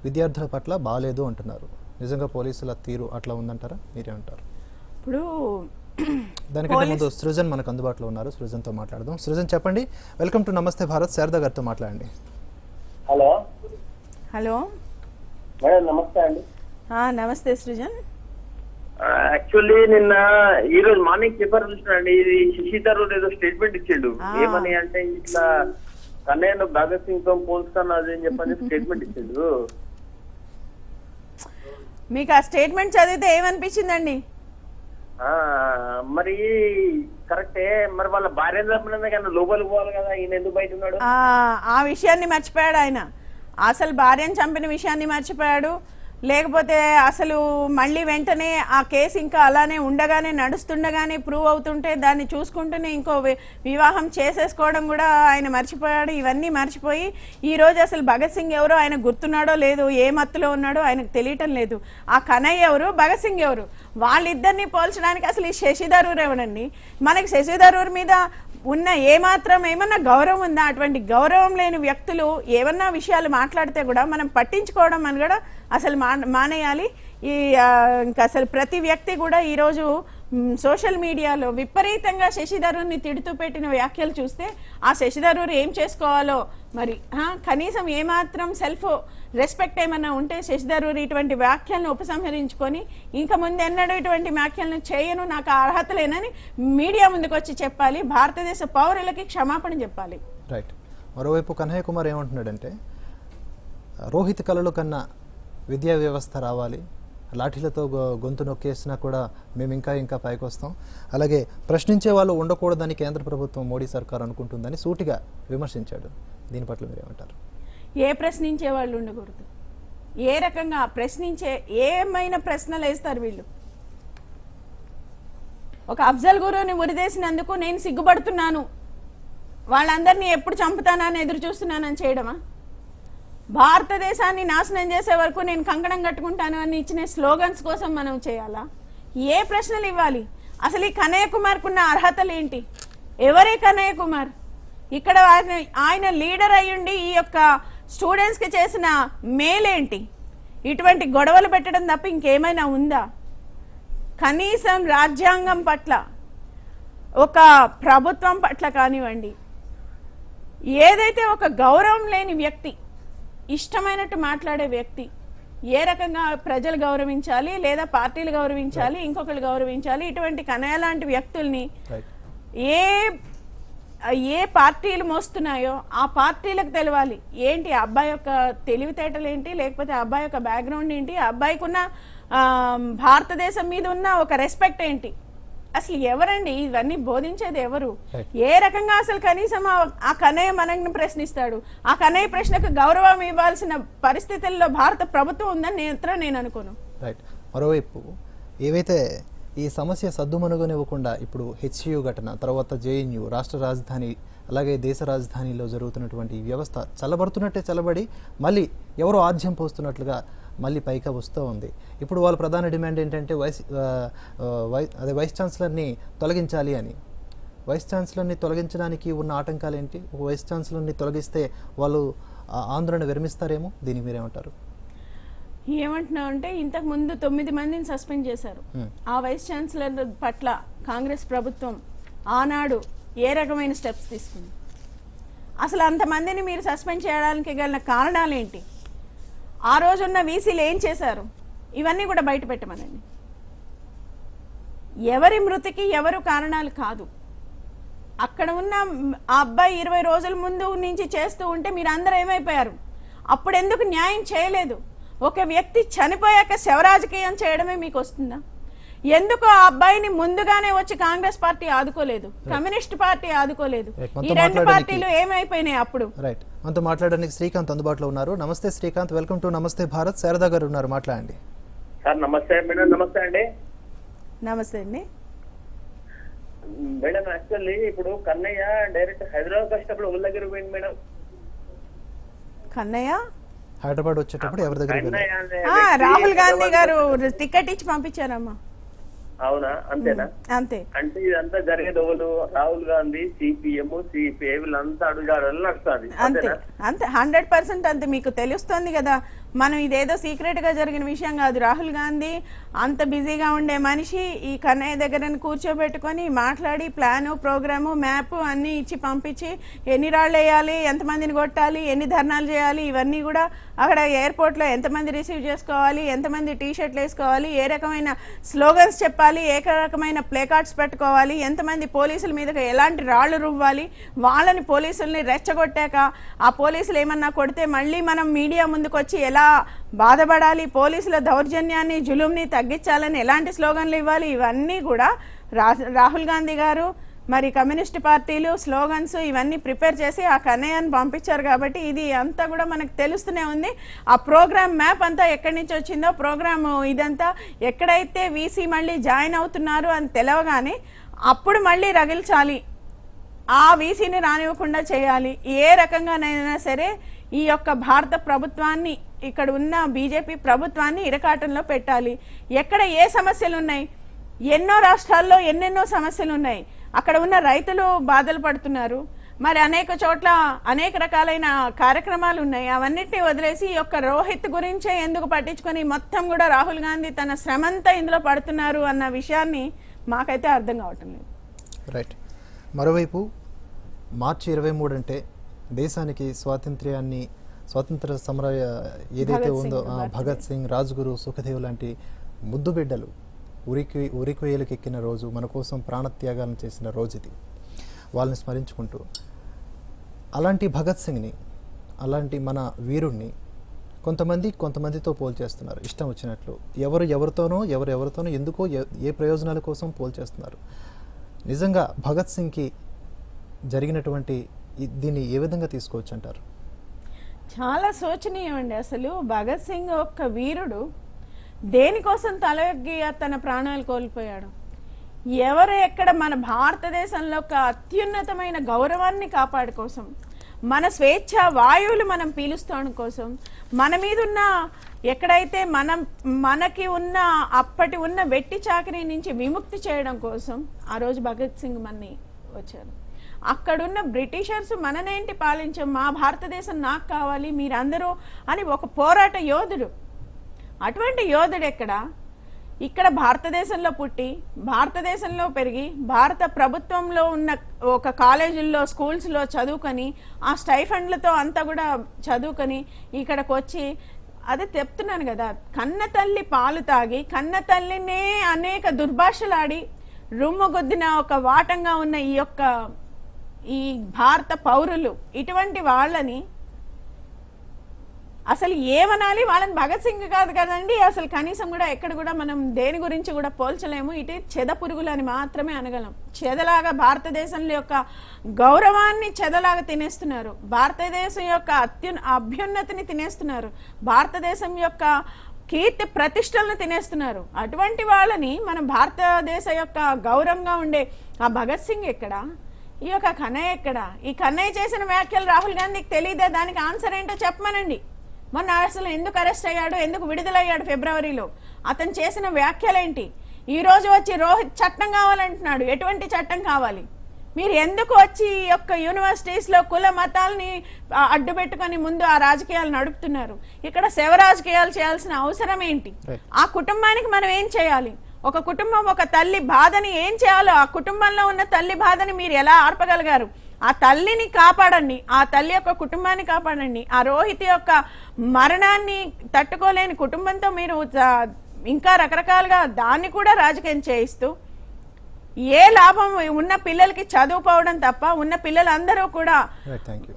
విద్యార్థుల పట్ల బాగాలేదు అంటున్నారు. నిజంగా పోలీసుల తీరు అట్లా ఉందంటారా? మీరేమంటారు? ఇప్పుడు దానికంటే ముందు సృజన్ మనకు అందుబాటులో ఉన్నారు, సృజన్తో మాట్లాడదాం. సృజన్ చెప్పండి. వెల్కమ్ టు నమస్తే భారత్. శారదా గారితో మాట్లాడండి. హలో హలో మేడం, నమస్తే అండి. నమస్తే సృజన్. యాక్చువల్లీ నిన్న ఈ రోజు మార్నింగ్ పేపర్ చూసినాండి, ఇది శశి థరూర్ ఏదో స్టేట్మెంట్ ఇచ్చిండు. ఏమని అంటే ఇట్లా కన్నయ్య భగత్ సింగ్ తో పోల్స్తాను అది అని చెప్పని స్టేట్మెంట్ ఇచ్చిండు. మీకు ఆ స్టేట్మెంట్ చదివితే ఏమనిపించిందండి? మరి కరెక్టే, మరి వాళ్ళ భార్య కన్నా లోపలికి పోవాలి కదా, ఈయన ఎందుకు బయట ఉన్నాడు? ఆ విషయాన్ని మర్చిపోయాడు ఆయన. అసలు భార్యను చంపిన విషయాన్ని మర్చిపోయాడు. లేకపోతే అసలు మళ్ళీ వెంటనే ఆ కేసు ఇంకా అలానే ఉండగానే నడుస్తుండగానే ప్రూవ్ అవుతుంటే దాన్ని చూసుకుంటూనే ఇంకో వివాహం చేసేసుకోవడం కూడా ఆయన మర్చిపోయాడు. ఇవన్నీ మర్చిపోయి ఈ రోజు అసలు భగత్ సింగ్ ఎవరో ఆయన గుర్తున్నాడో లేదు, ఏ మత్తులో ఉన్నాడో ఆయనకు తెలియటం లేదు. ఆ కన్నయ్య ఎవరు, భగత్ సింగ్ ఎవరు, వాళ్ళిద్దరిని పోల్చడానికి అసలు ఈ శశి థరూర్ ఎవడండి? మనకి శశి థరూర్ మీద ఉన్న ఏమన్నా గౌరవం ఉందా? అటువంటి గౌరవం లేని వ్యక్తులు ఏమన్నా విషయాలు మాట్లాడితే కూడా మనం పట్టించుకోవడం అని కూడా అసలు మానేయాలి. ఇంకా అసలు ప్రతి వ్యక్తి కూడా ఈరోజు సోషల్ మీడియాలో విపరీతంగా శశి థరూర్ని తిడుతూ పెట్టిన వ్యాఖ్యలు చూస్తే ఆ శశి థరూర్ ఏం చేసుకోవాలో మరి కనీసం ఏమాత్రం సెల్ఫ్ రెస్పెక్ట్ ఏమన్నా ఉంటే శశి థరూర్ ఇటువంటి వ్యాఖ్యలను ఉపసంహరించుకొని ఇంకా ముందు ఎన్నడూ ఇటువంటి వ్యాఖ్యలను చేయను, నాకు అర్హత లేనని మీడియా ముందుకు వచ్చి చెప్పాలి. భారతదేశ పౌరులకి క్షమాపణ చెప్పాలి. రైట్. మరోవైపు కన్నయ్య కుమార్ ఏమంటున్నాడంటే రోహిత్ కళలు కన్నా విద్యా వ్యవస్థ రావాలి, లాఠీలతో గొంతు నొక్కేసినా కూడా మేము ఇంకా పైకి వస్తాం, అలాగే ప్రశ్నించే వాళ్ళు ఉండకూడదని కేంద్ర ప్రభుత్వం మోడీ సర్కార్ అనుకుంటుందని సూటిగా విమర్శించాడు. దీని పట్ల మీరేమంటారు? ఏ ప్రశ్నించే వాళ్ళు ఉండకూడదు? ఏ రకంగా ప్రశ్నించే ఏమైనా ప్రశ్నలు వేస్తారు వీళ్ళు? ఒక అఫ్జల్ గురువుని ఉరిదేసినందుకు నేను సిగ్గుపడుతున్నాను, వాళ్ళందరినీ ఎప్పుడు చంపుతానని ఎదురు చూస్తున్నానని చేయడమా? భారతదేశాన్ని నాశనం చేసే వరకు నేను కంకణం కట్టుకుంటాను అని ఇచ్చిన స్లోగన్స్ కోసం మనం చేయాలా? ఏ ప్రశ్నలు ఇవ్వాలి? అసలు ఈ కన్నయ్య కుమార్కున్న అర్హతలు ఏంటి? ఎవరే కన్నయ్య కుమార్? ఇక్కడ ఆయన లీడర్ అయ్యుండి ఈ యొక్క స్టూడెంట్స్కి చేసిన మేలేంటి? ఇటువంటి గొడవలు పెట్టడం తప్ప ఇంకేమైనా ఉందా? కనీసం రాజ్యాంగం పట్ల, ఒక ప్రభుత్వం పట్ల కానివ్వండి, ఏదైతే ఒక గౌరవం లేని వ్యక్తి, ఇష్టమైనట్టు మాట్లాడే వ్యక్తి ఏ రకంగా ప్రజలు గౌరవించాలి, లేదా పార్టీలు గౌరవించాలి, ఇంకొకరు గౌరవించాలి? ఇటువంటి కన్నయ్య లాంటి వ్యక్తుల్ని ఏ పార్టీలు మోస్తున్నాయో ఆ పార్టీలకు తెలవాలి ఏంటి ఆ అబ్బాయి యొక్క తెలివితేటలు ఏంటి, లేకపోతే ఆ అబ్బాయి యొక్క బ్యాక్గ్రౌండ్ ఏంటి, ఆ అబ్బాయికి ఉన్న భారతదేశం మీద ఉన్న ఒక రెస్పెక్ట్ ఏంటి? అసలు ఎవరండి ఇవన్నీ బోధించేది? ఎవరు? ఏ రకంగా అసలు కనీసం ఆ కన్నయ్య మనల్ని ప్రశ్నిస్తాడు? ఆ కన్నయ్య ప్రశ్నకు గౌరవం ఇవ్వాల్సిన పరిస్థితుల్లో భారత ప్రభుత్వం ఉందని నేను అనుకోను. రైట్. మరోవైపు ఏవైతే ఈ సమస్య సద్దుమనుగనివ్వకుండా ఇప్పుడు హెచ్యు ఘటన తర్వాత జేఎన్యు రాష్ట్ర రాజధాని అలాగే దేశ రాజధానిలో జరుగుతున్నటువంటి వ్యవస్థ చల్లబడుతున్నట్టే చల్లబడి మళ్ళీ ఎవరో ఆజ్యం పోస్తున్నట్లుగా మళ్ళీ పైకి వస్తూ ఉంది. ఇప్పుడు వాళ్ళ ప్రధాన డిమాండ్ ఏంటంటే వైస్ ఛాన్సలర్ని తొలగించాలి అని. వైస్ ఛాన్సలర్ని తొలగించడానికి ఉన్న ఆటంకాలు ఏంటి? వైస్ ఛాన్సలర్ని తొలగిస్తే వాళ్ళు ఆందోళన విరమిస్తారేమో, దీనికి మీరేమంటారు? ఏమంటున్నావు అంటే ఇంతకు ముందు 9 మందిని సస్పెండ్ చేశారు. ఆ వైస్ ఛాన్సలర్ పట్ల కాంగ్రెస్ ప్రభుత్వం ఆనాడు ఏ రకమైన స్టెప్స్ తీసుకుంది? అసలు అంతమందిని మీరు సస్పెండ్ చేయడానికి గల కారణాలు ఏంటి? ఆ రోజున్న వీసీలు ఏం చేశారు? ఇవన్నీ కూడా బయట పెట్టమనండి. ఎవరి మృతికి ఎవరు కారణాలు కాదు. అక్కడ ఉన్న ఆ అబ్బాయి 20 రోజుల ముందు నుంచి చేస్తూ ఉంటే మీరు అందరూ ఏమైపోయారు? అప్పుడు ఎందుకు న్యాయం చేయలేదు? ఒక వ్యక్తి చనిపోయాక శవరాజకీయం చేయడమే మీకు వస్తుందా? ఎందుకు ఆ అబ్బాయిని ముందుగానే వచ్చి కాంగ్రెస్ పార్టీ ఆదుకోలేదు, కమ్యూనిస్ట్ పార్టీ ఆదుకోలేదు? ఈ రెండు పార్టీలు ఏమైపోయినాయి అప్పుడు? రైట్, మనతో మాట్లాడడానికి శ్రీకాంత్ అందుబాటులో ఉన్నారు. నమస్తే శ్రీకాంత్, వెల్కమ్ టు నమస్తే భారత్. శారదా గారు ఉన్నారు, మాట్లాడండి. సార్ నమస్తే మేడం. నమస్తే అండి. నమస్తే అండి మేడం. యాక్చువల్లీ ఇప్పుడు కన్నయ్య డైరెక్ట్ హైదరాబాద్ వచ్చేటప్పుడు ఎవరి దగ్గర పోయింది మేడం? కన్నయ్య హైదరాబాద్ వచ్చేటప్పుడు ఎవరి దగ్గర కన్నయ్య అనే రాహుల్ గాంధీ గారు టికెట్ ఇచ్చి పంపించారమ్మా. అవునా? అంతేనా? అంతే. అంటే ఇదంతా జరిగేది ఎవరు? రాహుల్ గాంధీ, సిపిఎం, సిపిఐ వీళ్ళంతా అడుగుజాడలు నడుస్తుంది. అంతే అంతే 100% అంతే. మీకు తెలుస్తుంది కదా, మనం ఇదేదో సీక్రెట్ గా జరిగిన విషయం కాదు. రాహుల్ గాంధీ అంత బిజీగా ఉండే మనిషి ఈ కన్నయ్య దగ్గర కూర్చోబెట్టుకొని మాట్లాడి ప్లాను, ప్రోగ్రాము, మ్యాప్ అన్ని ఇచ్చి పంపించి ఎన్ని రాళ్ళు వేయాలి, ఎంతమందిని కొట్టాలి, ఎన్ని ధర్నాలు చేయాలి, ఇవన్నీ కూడా అక్కడ ఎయిర్పోర్ట్ లో ఎంతమంది రిసీవ్ చేసుకోవాలి, ఎంతమంది టీ షర్ట్లు వేసుకోవాలి, ఏ రకమైన స్లోగన్స్ చెప్పాలి, ఏ రకమైన ప్లే కార్డ్స్ పెట్టుకోవాలి, ఎంతమంది పోలీసుల మీద ఎలాంటి రాళ్లు రువ్వాలి, వాళ్ళని పోలీసుల్ని రెచ్చగొట్టాక ఆ పోలీసులు ఏమన్నా కొడితే మళ్ళీ మనం మీడియా ముందుకు వచ్చి ఎలా బాధపడాలి, పోలీసుల దౌర్జన్యాన్ని, జులుంని తగ్గించాలని ఎలాంటి స్లోగన్లు ఇవ్వాలి, ఇవన్నీ కూడా రాహుల్ గాంధీ గారు మరి కమ్యూనిస్ట్ పార్టీలు స్లోగన్స్ ఇవన్నీ ప్రిపేర్ చేసి ఆ కన్నయ్యను పంపించారు. కాబట్టి ఇది అంతా కూడా మనకు తెలుస్తూనే ఉంది. ఆ ప్రోగ్రామ్ మ్యాప్ అంతా ఎక్కడి నుంచి వచ్చిందో, ప్రోగ్రామ్ ఇదంతా ఎక్కడైతే వీసీ మళ్ళీ జాయిన్ అవుతున్నారు అని తెలవగానే అప్పుడు మళ్ళీ రగిల్చాలి, ఆ వీసీని రానివ్వకుండా చేయాలి. ఏ రకంగానైనా సరే ఈ యొక్క భారత ప్రభుత్వాన్ని, ఇక్కడ ఉన్న బీజేపీ ప్రభుత్వాన్ని ఇరకాటంలో పెట్టాలి. ఎక్కడ ఏ సమస్యలు ఉన్నాయి, ఎన్నో రాష్ట్రాల్లో ఎన్నెన్నో సమస్యలు ఉన్నాయి. అక్కడ ఉన్న రైతులు బాధలు పడుతున్నారు, మరి అనేక చోట్ల అనేక రకాలైన కార్యక్రమాలు ఉన్నాయి. అవన్నిటిని వదిలేసి ఈ యొక్క రోహిత్ గురించే ఎందుకు పట్టించుకొని మొత్తం కూడా రాహుల్ గాంధీ తన శ్రమంతా ఇందులో పడుతున్నారు అన్న విషయాన్ని మాకైతే అర్థం కావటం లేదు. రైట్. మరోవైపు మార్చి 23 అంటే దేశానికి స్వాతంత్ర సమర ఏదైతే ఉందో భగత్ సింగ్, రాజ్గురు, సుఖదేవ్ లాంటి ముద్దు బిడ్డలు ఉరికొయ్యలకు ఎక్కిన రోజు, మన కోసం ప్రాణత్యాగాలను చేసిన రోజు ఇది. వాళ్ళని స్మరించుకుంటూ అలాంటి భగత్ సింగ్ని, అలాంటి మన వీరుణ్ణి కొంతమందితో పోల్చేస్తున్నారు ఇష్టం వచ్చినట్లు. ఎవరితోనో ఎందుకో ఏ ప్రయోజనాల కోసం పోల్చేస్తున్నారు. నిజంగా భగత్ సింగ్కి జరిగినటువంటి దీన్ని ఏ విధంగా తీసుకోవచ్చు అంటారు? చాలా శోచనీయం అండి. అసలు భగత్ సింగ్ ఒక్క వీరుడు దేనికోసం తల ఎగ్గి తన ప్రాణాలు కోల్పోయాడు? ఎవరు ఎక్కడ మన భారతదేశంలో ఒక అత్యున్నతమైన గౌరవాన్ని కాపాడు కోసం, మన స్వేచ్ఛ వాయువులు మనం పీలుస్తాం కోసం, మన మీద ఉన్న ఎక్కడైతే మనకి ఉన్న అప్పటి ఉన్న వెట్టి చాకరీ నుంచి విముక్తి చేయడం కోసం ఆ రోజు భగత్ సింగ్ మన్ని వచ్చారు. అక్కడున్న బ్రిటిషర్స్ మననేంటి పాలించాం, మా భారతదేశం నాకు కావాలి మీరందరూ అని ఒక పోరాట యోధుడు. అటువంటి యోధుడు ఇక్కడ భారతదేశంలో పుట్టి, భారతదేశంలో పెరిగి, భారత ప్రభుత్వంలో ఉన్న ఒక కాలేజీల్లో, స్కూల్స్లో చదువుకొని, ఆ స్టైఫండ్లతో అంతా కూడా చదువుకొని ఇక్కడికి వచ్చి, అదే చెప్తున్నాను కదా, కన్న తల్లి పాలు తాగి, కన్న తల్లినే అనేక దుర్భాషలాడి రుమ్మగొద్దిన ఒక వాటంగా ఉన్న ఈ భారత పౌరులు, ఇటువంటి వాళ్ళని అసలు ఏమనాలి? వాళ్ళని భగత్ సింగ్ కాదు కదండి, అసలు కనీసం కూడా ఎక్కడ కూడా మనం దేని గురించి కూడా పోల్చలేము. ఇటు చెద పురుగులు అని మాత్రమే అనగలం. చెదలాగా భారతదేశంలో యొక్క గౌరవాన్ని చెదలాగా తినేస్తున్నారు, భారతదేశం యొక్క అభ్యున్నతిని తినేస్తున్నారు, భారతదేశం యొక్క కీర్తి ప్రతిష్టలను తినేస్తున్నారు. అటువంటి వాళ్ళని మన భారతదేశ యొక్క గౌరవంగా ఉండే ఆ భగత్ సింగ్ ఎక్కడ, ఈ యొక్క కన్నయ్య ఎక్కడ? ఈ కన్నయ్య చేసిన వ్యాఖ్యలు రాహుల్ గాంధీకి తెలియదా? దానికి ఆన్సర్ ఏంటో చెప్పమనండి. మొన్న అసలు ఎందుకు అరెస్ట్ అయ్యాడు, ఎందుకు విడుదలయ్యాడు ఫిబ్రవరిలో, అతను చేసిన వ్యాఖ్యలేంటి? ఈ రోజు వచ్చి రోహిత్ చట్టం కావాలంటున్నాడు. ఎటువంటి చట్టం కావాలి? మీరు ఎందుకు వచ్చి ఈ యొక్క యూనివర్సిటీస్ లో కుల మతాలని అడ్డు పెట్టుకొని ముందు ఆ రాజకీయాలు నడుపుతున్నారు? ఇక్కడ శవ రాజకీయాలు చేయాల్సిన అవసరం ఏంటి? ఆ కుటుంబానికి మనం ఏం చేయాలి? ఒక కుటుంబం, ఒక తల్లి బాధని ఏం చేయాలో, ఆ కుటుంబంలో ఉన్న తల్లి బాధని మీరు ఎలా ఆర్పగలిగారు? ఆ తల్లిని కాపాడండి, ఆ తల్లి యొక్క కుటుంబాన్ని కాపాడండి. ఆ రోహిత్ యొక్క మరణాన్ని తట్టుకోలేని కుటుంబంతో మీరు ఇంకా రకరకాలుగా దాన్ని కూడా రాజకీయం చేయిస్తూ ఏ లాభం ఉన్న పిల్లలకి చదువుకోవడం తప్ప ఉన్న పిల్లలందరూ కూడా థ్యాంక్ యూ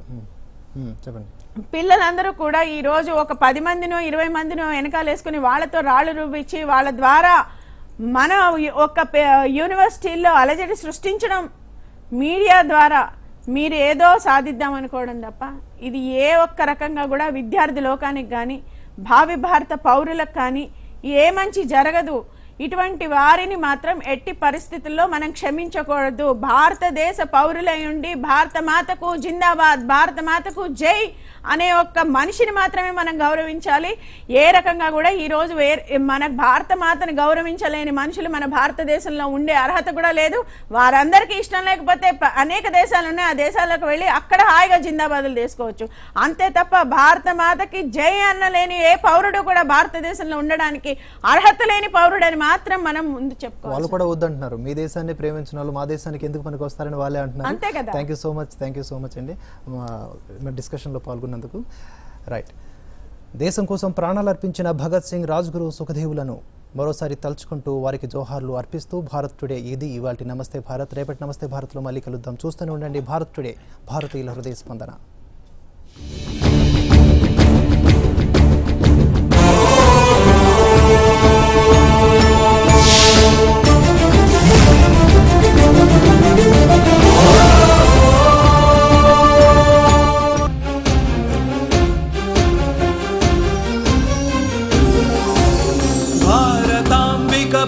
చెప్పండి. పిల్లలందరూ కూడా ఈ రోజు ఒక 10 మందినో 20 మందినో వెనకాలేసుకుని వాళ్ళతో రాళ్లు రుబ్బించి వాళ్ళ ద్వారా మన ఒక యూనివర్సిటీల్లో అలజడి సృష్టించడం మీడియా ద్వారా మీరు ఏదో సాధిద్దాం అనుకోవడం తప్ప ఇది ఏ ఒక్క రకంగా కూడా విద్యార్థి లోకానికి కానీ భావి భారత పౌరులకు కానీ ఏ మంచి జరగదు. ఇటువంటి వారిని మాత్రం ఎట్టి పరిస్థితుల్లో మనం క్షమించకూడదు. భారతదేశ పౌరులై ఉండి భారత మాతకు జిందాబాద్, భారత మాతకు జై అనే ఒక్క మనిషిని మాత్రమే మనం గౌరవించాలి. ఏ రకంగా కూడా ఈ రోజు మన భారత మాతను గౌరవించలేని మనుషులు మన భారతదేశంలో ఉండే అర్హత కూడా లేదు. వారందరికీ ఇష్టం లేకపోతే అనేక దేశాలు ఉన్నాయి, ఆ దేశాలకు వెళ్ళి అక్కడ హాయిగా జిందాబాదులు చేసుకోవచ్చు. అంతే తప్ప భారత మాతకి జై అన్నలేని ఏ పౌరుడు కూడా భారతదేశంలో ఉండడానికి అర్హత లేని పౌరుడని మాత్రం మనం ముందు చెప్పుకోవాలి. వాళ్ళు కూడా వద్దంటున్నారు, మీ దేశాన్ని ప్రేమించిన వాళ్ళు మా దేశానికి ఎందుకు పనికి వస్తారని వాళ్ళే అంటున్నారు. అంతే కదా. థ్యాంక్ యూ సో మచ్ అండి డిస్కషన్లో పాల్గొన్నందుకు. రైట్, దేశం కోసం ప్రాణాలు అర్పించిన భగత్ సింగ్, రాజ్గురు, సుఖదేవులను మరోసారి తలుచుకుంటూ వారికి జోహార్లు అర్పిస్తూ భారత్ టుడే ఇది ఇవాల్టి నమస్తే భారత్. రేపటి నమస్తే భారత్లో మళ్ళీ కలుద్దాం. చూస్తూనే ఉండండి భారత్ టుడే, భారతీయుల హృదయ స్పందన.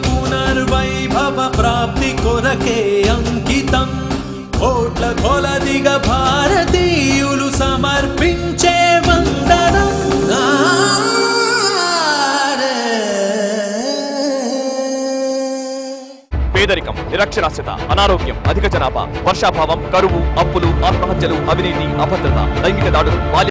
పునర్వైభవ ప్రాప్తి కొరకే అంకితం కోట్ల కొలదిగా భారతీయులు సమర్పించే వందనం. పేదరికం, నిరక్షరాస్యత, అనారోగ్యం, అధిక జనాభా, వర్షాభావం, కరువు, అప్పులు, ఆత్మహత్యలు, అవినీతి, అభద్రత, లైంగిక దాడులు,